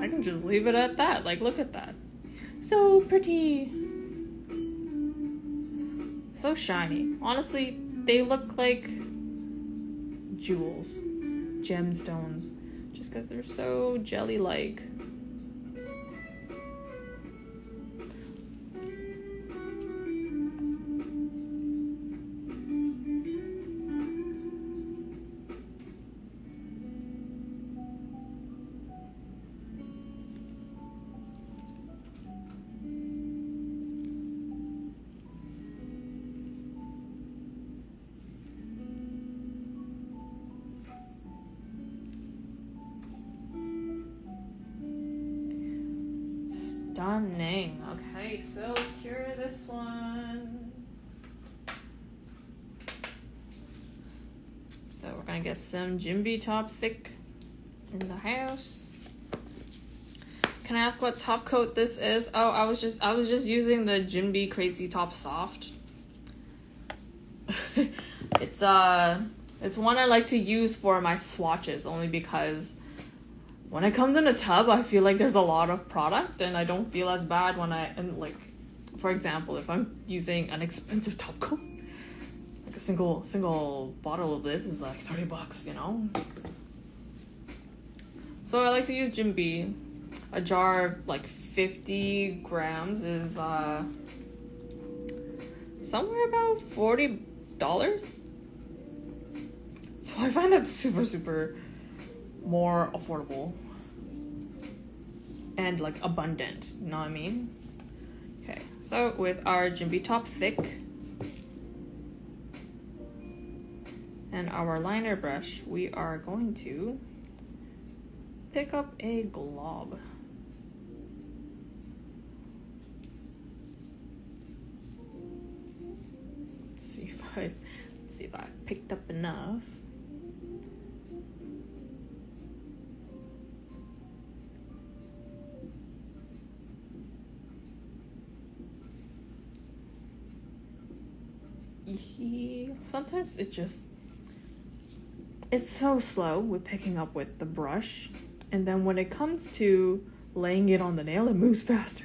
Speaker 1: I can just leave it at that. Like, look at that. So pretty. So shiny. Honestly, they look like jewels, gemstones, just because they're so jelly-like. Stunning. Okay, so cure this one. So we're gonna get some my&bee top thick in the house. Can I ask what top coat this is? Oh, I was just using the my&bee Crazy Top Soft. It's one I like to use for my swatches only because when it comes in a tub, I feel like there's a lot of product and I don't feel as bad when like, for example, if I'm using an expensive top coat, like a single bottle of this is like $30, you know? So I like to use my&bee. A jar of like 50 grams is somewhere about $40. So I find that super more affordable and like abundant, you know what I mean? Okay, so with our my&bee top thick and our liner brush, we are going to pick up a glob. Let's see if I picked up enough. Sometimes it's so slow with picking up with the brush, and then when it comes to laying it on the nail, it moves faster.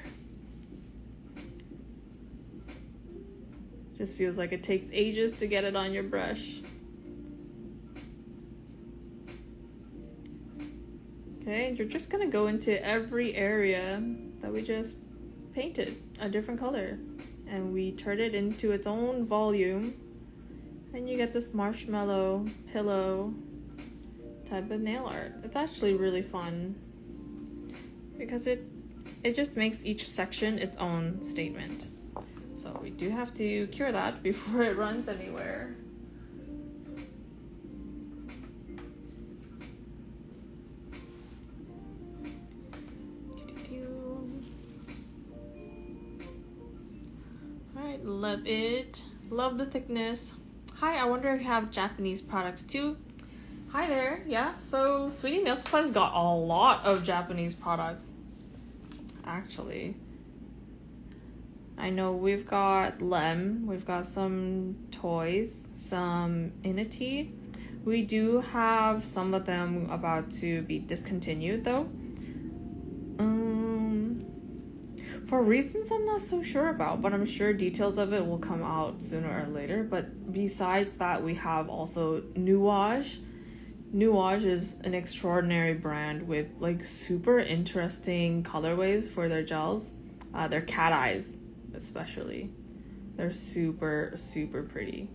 Speaker 1: Just feels like it takes ages to get it on your brush. Okay, you're just gonna go into every area that we just painted a different color, and we turn it into its own volume, and you get this marshmallow pillow type of nail art. It's actually really fun because it just makes each section its own statement. So we do have to cure that before it runs anywhere. Alright, love it. Love the thickness. Hi, I wonder if you have Japanese products too. Hi there. Yeah, so Sweetie Nail Supply's got a lot of Japanese products, actually. I know we've got Lem, we've got some toys, some Inity, We do have some of them about to be discontinued though. For reasons I'm not so sure about, but I'm sure details of it will come out sooner or later. But besides that, we have also Nuage. Nuage is an extraordinary brand with like super interesting colorways for their gels. Their cat eyes, especially. They're super, super pretty.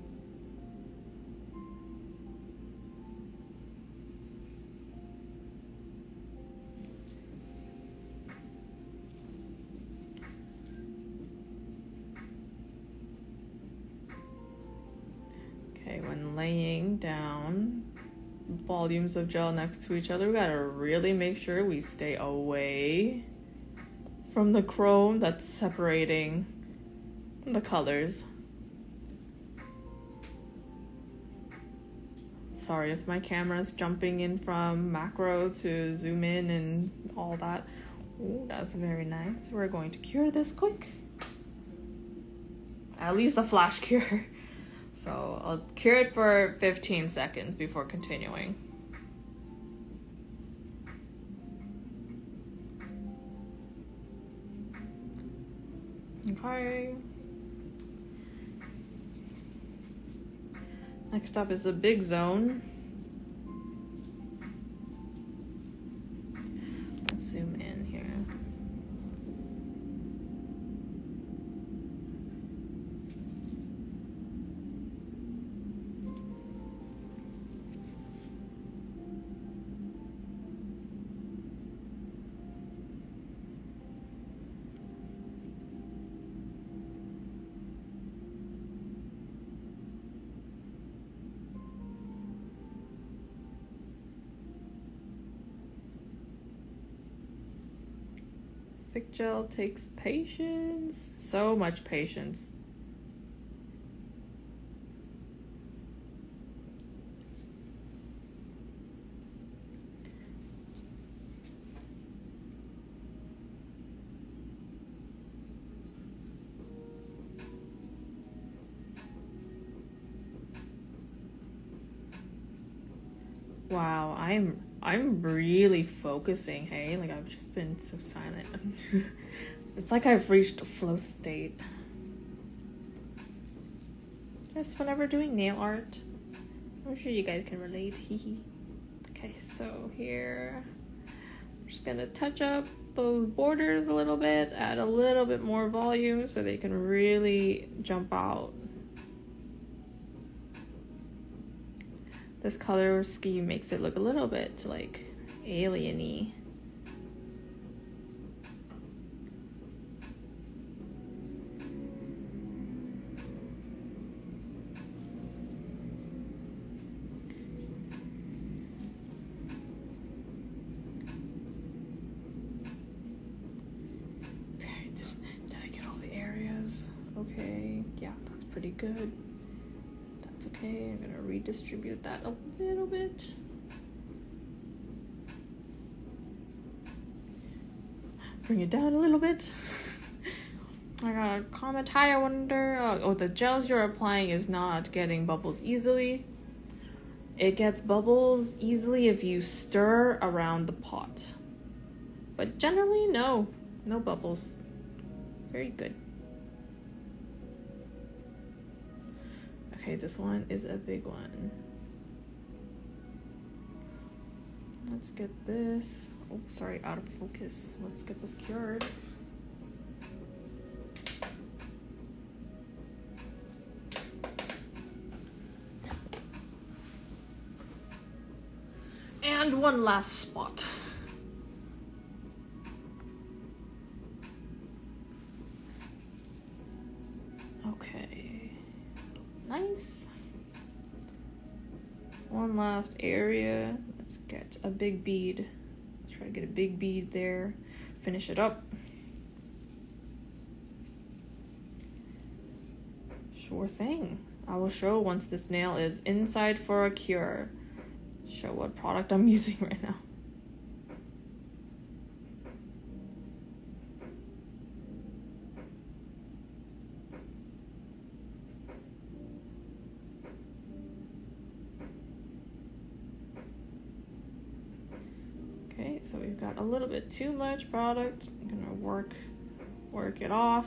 Speaker 1: Okay, when laying down volumes of gel next to each other, we gotta really make sure we stay away from the chrome that's separating the colors. Sorry if my camera's jumping in from macro to zoom in and all that. Ooh, that's very nice. We're going to cure this quick. At least a flash cure. So I'll cure it for 15 seconds before continuing. Okay. Next up is the big zone. Let's zoom in here. Thick gel takes patience. So much patience. Wow, I'm really focusing, hey? Like I've just been so silent. It's like I've reached a flow state. Just whenever doing nail art. I'm sure you guys can relate, hee. Okay, so here I'm just gonna touch up those borders a little bit, add a little bit more volume so they can really jump out. This color scheme makes it look a little bit like alien-y. Okay, did I get all the areas? Okay, yeah, that's pretty good. Okay, I'm gonna redistribute that a little bit. Bring it down a little bit. I got a comment. Hi, I wonder. Oh, the gels you're applying is not getting bubbles easily. It gets bubbles easily if you stir around the pot. But generally, no bubbles. Very good. Okay, this one is a big one. Let's get this. Oh, sorry, out of focus. Let's get this cured. And one last spot. Okay. Nice. One last area. Let's get a big bead. Let's try to get a big bead there. Finish it up. Sure thing. I will show once this nail is inside for a cure. Show what product I'm using right now. Okay, so we've got a little bit too much product. I'm gonna work it off.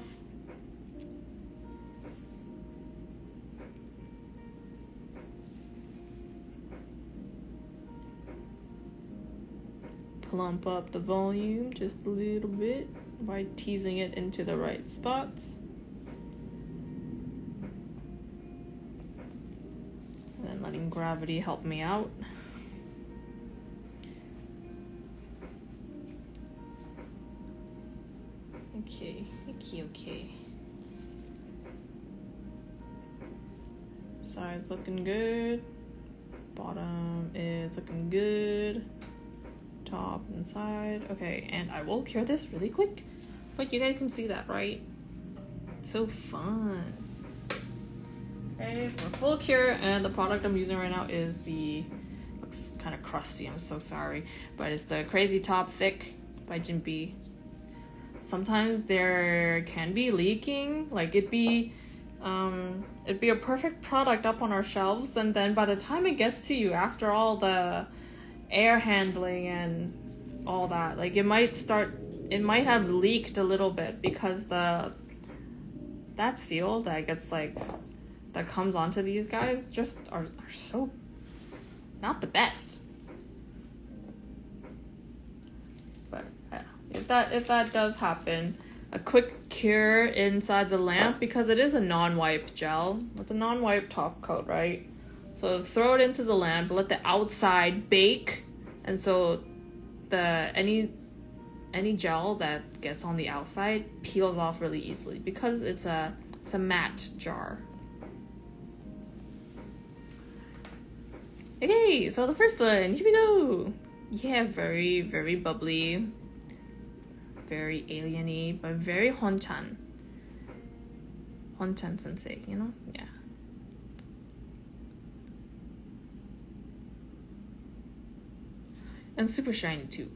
Speaker 1: Plump up the volume just a little bit by teasing it into the right spots. And then letting gravity help me out. Okay. Side's looking good. Bottom is looking good. Top and side. Okay, and I will cure this really quick. But you guys can see that, right? It's so fun. Okay, we're full cure, and the product I'm using right now is looks kind of crusty, I'm so sorry. But it's the Crazy Top Thick by my&bee. Sometimes there can be leaking, like it'd be a perfect product up on our shelves, and then by the time it gets to you, after all the air handling and all that, like it might have leaked a little bit because that seal that comes onto these guys just are so not the best. But if that does happen, a quick cure inside the lamp, because it is a non-wipe gel. It's a non-wipe top coat, right? So throw it into the lamp, let the outside bake, and so any gel that gets on the outside peels off really easily because it's a matte jar. Okay, so the first one, here we go. Yeah, very, very bubbly, very alien-y, but very Honchan sensei, you know? Yeah. And super shiny too.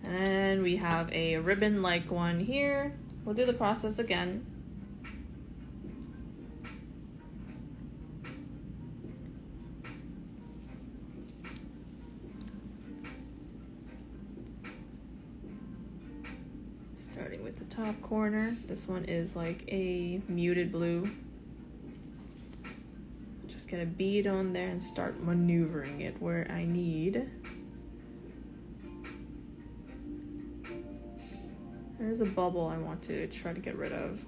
Speaker 1: And we have a ribbon-like one here. We'll do the process again. Starting with the top corner. This one is like a muted blue. Just get a bead on there and start maneuvering it where I need. There's a bubble I want to try to get rid of.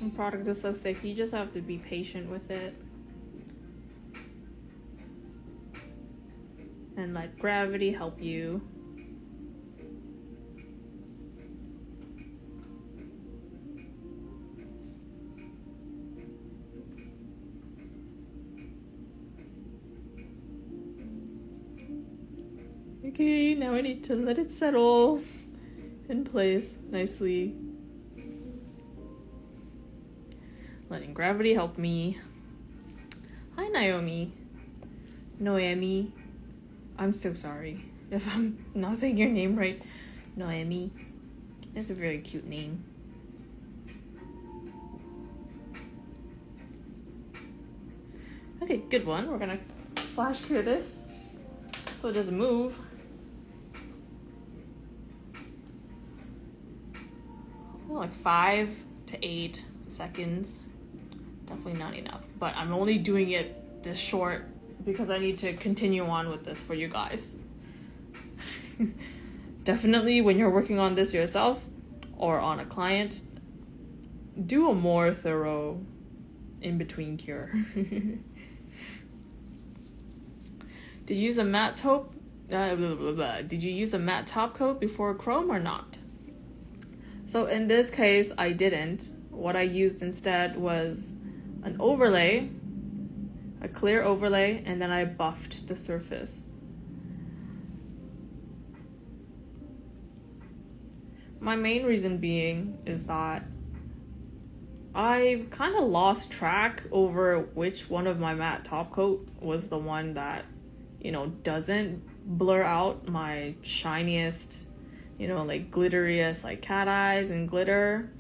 Speaker 1: The product is so thick, you just have to be patient with it. And let gravity help you. Okay, now I need to let it settle in place nicely. Letting gravity help me. Hi, Naomi. Noemi. I'm so sorry if I'm not saying your name right. Noemi. That's a very cute name. Okay, good one. We're gonna flash cure this so it doesn't move. Like 5 to 8 seconds. Definitely not enough, but I'm only doing it this short because I need to continue on with this for you guys. Definitely when you're working on this yourself or on a client, do a more thorough in-between cure. Did you use a matte top? Did you use a matte top coat before chrome or not? So in this case, I didn't. What I used instead was an overlay, a clear overlay, and then I buffed the surface. My main reason being is that I kind of lost track over which one of my matte top coat was the one that, you know, doesn't blur out my shiniest, you know, like glitteriest, like cat eyes and glitter.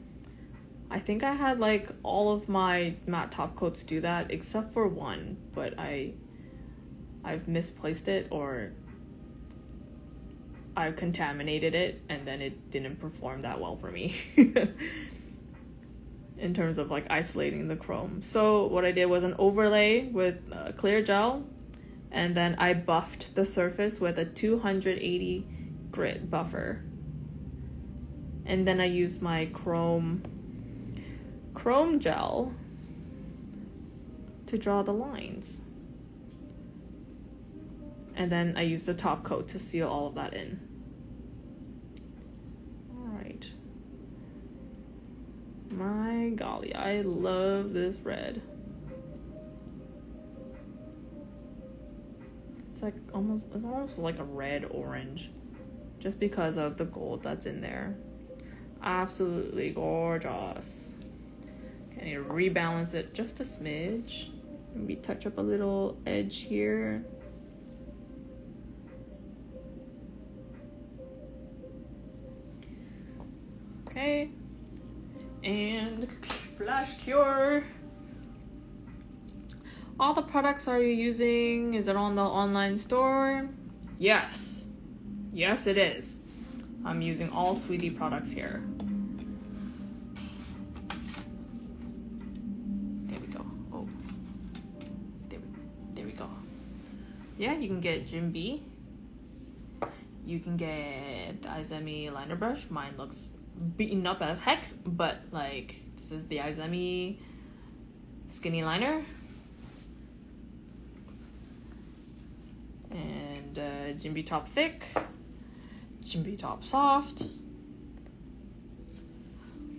Speaker 1: I think I had like all of my matte top coats do that except for one, but I've misplaced it, or I've contaminated it and then it didn't perform that well for me in terms of like isolating the chrome. So what I did was an overlay with clear gel, and then I buffed the surface with a 280 grit buffer. And then I used my chrome gel to draw the lines. And then I used the top coat to seal all of that in. All right. My golly, I love this red. It's almost like a red orange, just because of the gold that's in there. Absolutely gorgeous. Okay, I need to rebalance it just a smidge. Maybe touch up a little edge here. Okay, and flash cure. All the products are you using? Is it on the online store? Yes. Yes, it is. I'm using all Sweetie products here. There we go. Oh. There we go. Yeah, you can get my&bee. You can get the Izemi liner brush. Mine looks beaten up as heck, but like this is the Izemi skinny liner. And my&bee top thick, my&bee top soft,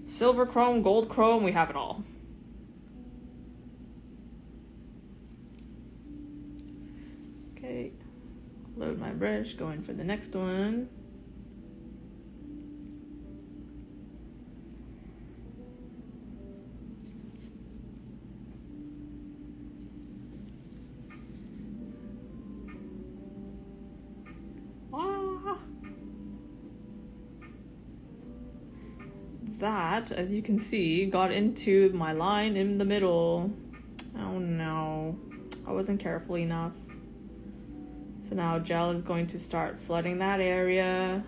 Speaker 1: silver chrome, gold chrome, we have it all. Okay, load my brush, go in for the next one. That, as you can see, got into my line in the middle. Oh no, I wasn't careful enough. So now gel is going to start flooding that area.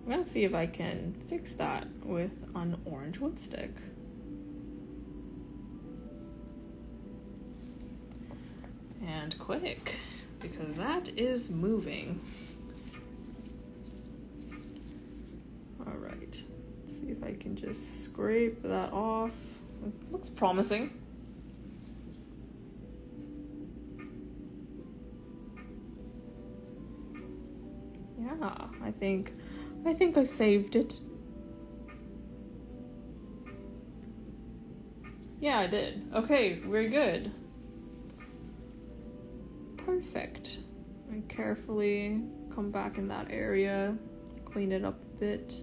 Speaker 1: I'm gonna see if I can fix that with an orange wood stick. And quick, because that is moving. All right, let's see if I can just scrape that off. It looks promising. Yeah, I think I saved it. Yeah, I did. Okay, we're good. Perfect. And carefully come back in that area, clean it up a bit.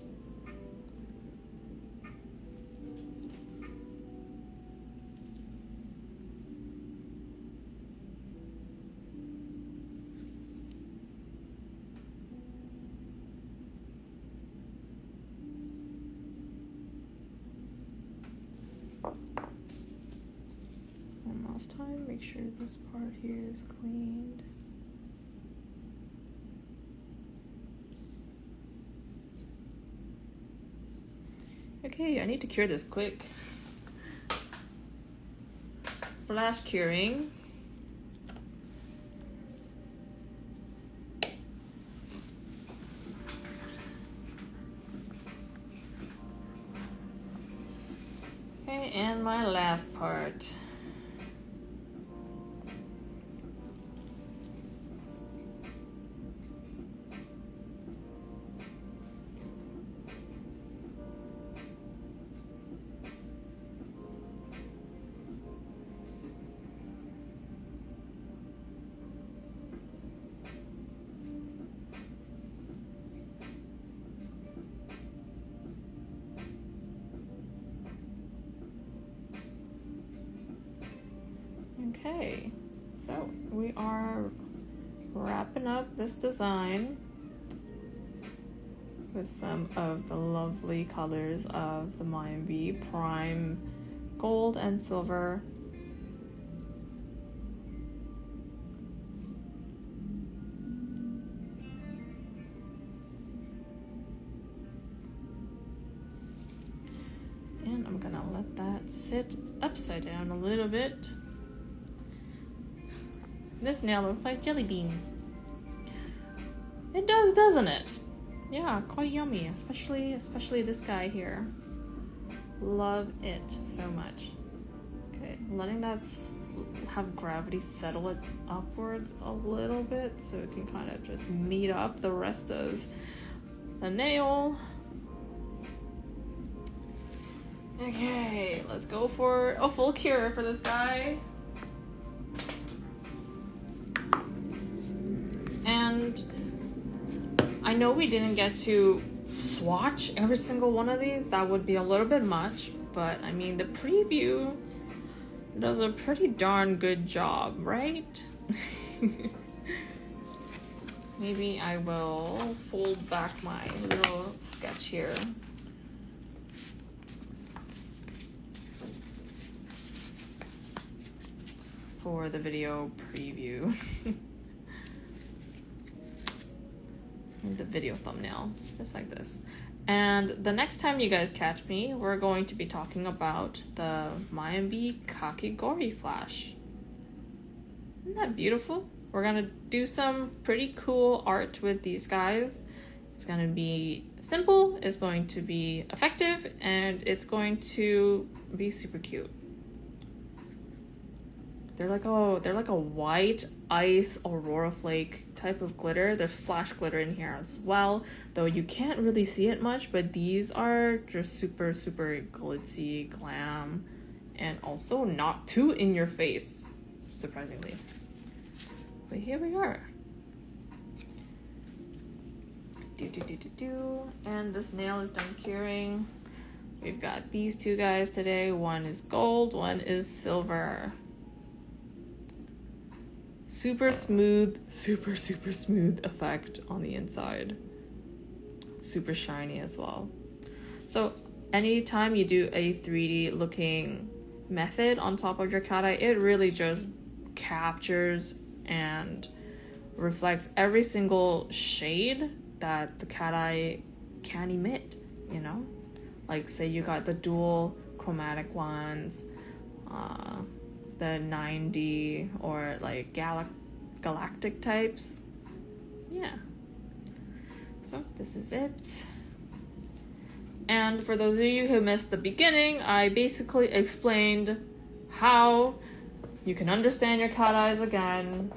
Speaker 1: One last time, make sure this part here is cleaned. Okay, I need to cure this quick. Flash curing. Okay, and my last part. Okay, so we are wrapping up this design with some of the lovely colors of the my&bee Prime Gold and Silver. And I'm gonna let that sit upside down a little bit. This nail looks like jelly beans. It does, doesn't it? Yeah, quite yummy, especially this guy here. Love it so much. Okay, letting that have gravity settle it upwards a little bit so it can kind of just meet up the rest of the nail. Okay, let's go for a full cure for this guy. And I know we didn't get to swatch every single one of these. That would be a little bit much, but I mean, the preview does a pretty darn good job, right? Maybe I will fold back my little sketch here. For the video preview. The video thumbnail, just like this. And the next time you guys catch me, we're going to be talking about the my&bee Kakigori Flash. Isn't that beautiful? We're gonna do some pretty cool art with these guys. It's gonna be simple, it's going to be effective, and it's going to be super cute. They're like a white ice aurora flake type of glitter. There's flash glitter in here as well, though you can't really see it much, but these are just super glitzy, glam, and also not too in your face, surprisingly. But here we are. And this nail is done curing. We've got these two guys today. One is gold, one is silver. Super smooth effect on the inside. Super shiny as well. So anytime you do a 3D looking method on top of your cat eye, it really just captures and reflects every single shade that the cat eye can emit, you know? Like say you got the dual chromatic ones, the 9D or like galactic types. Yeah. So this is it. And for those of you who missed the beginning, I basically explained how you can understand your cat eyes again,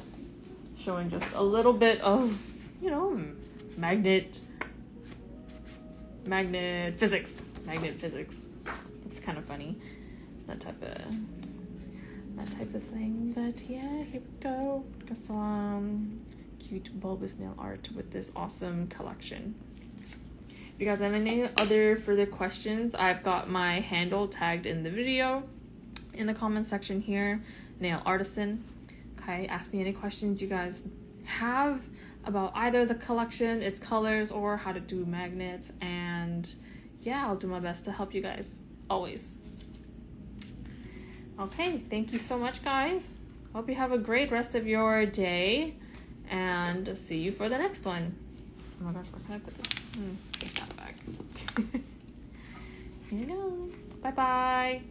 Speaker 1: showing just a little bit of, you know, magnet physics. It's kind of funny, that type of thing. But yeah, here we go. Got some cute bulbous nail art with this awesome collection. If you guys have any other further questions, I've got my handle tagged in the video in the comment section here, Nail Artisan. Okay, ask me any questions you guys have about either the collection, its colors, or how to do magnets, and yeah, I'll do my best to help you guys, always. Okay, thank you so much, guys. Hope you have a great rest of your day, and see you for the next one. Oh my gosh, where can I put this? Put that back. Here you go. Bye-bye.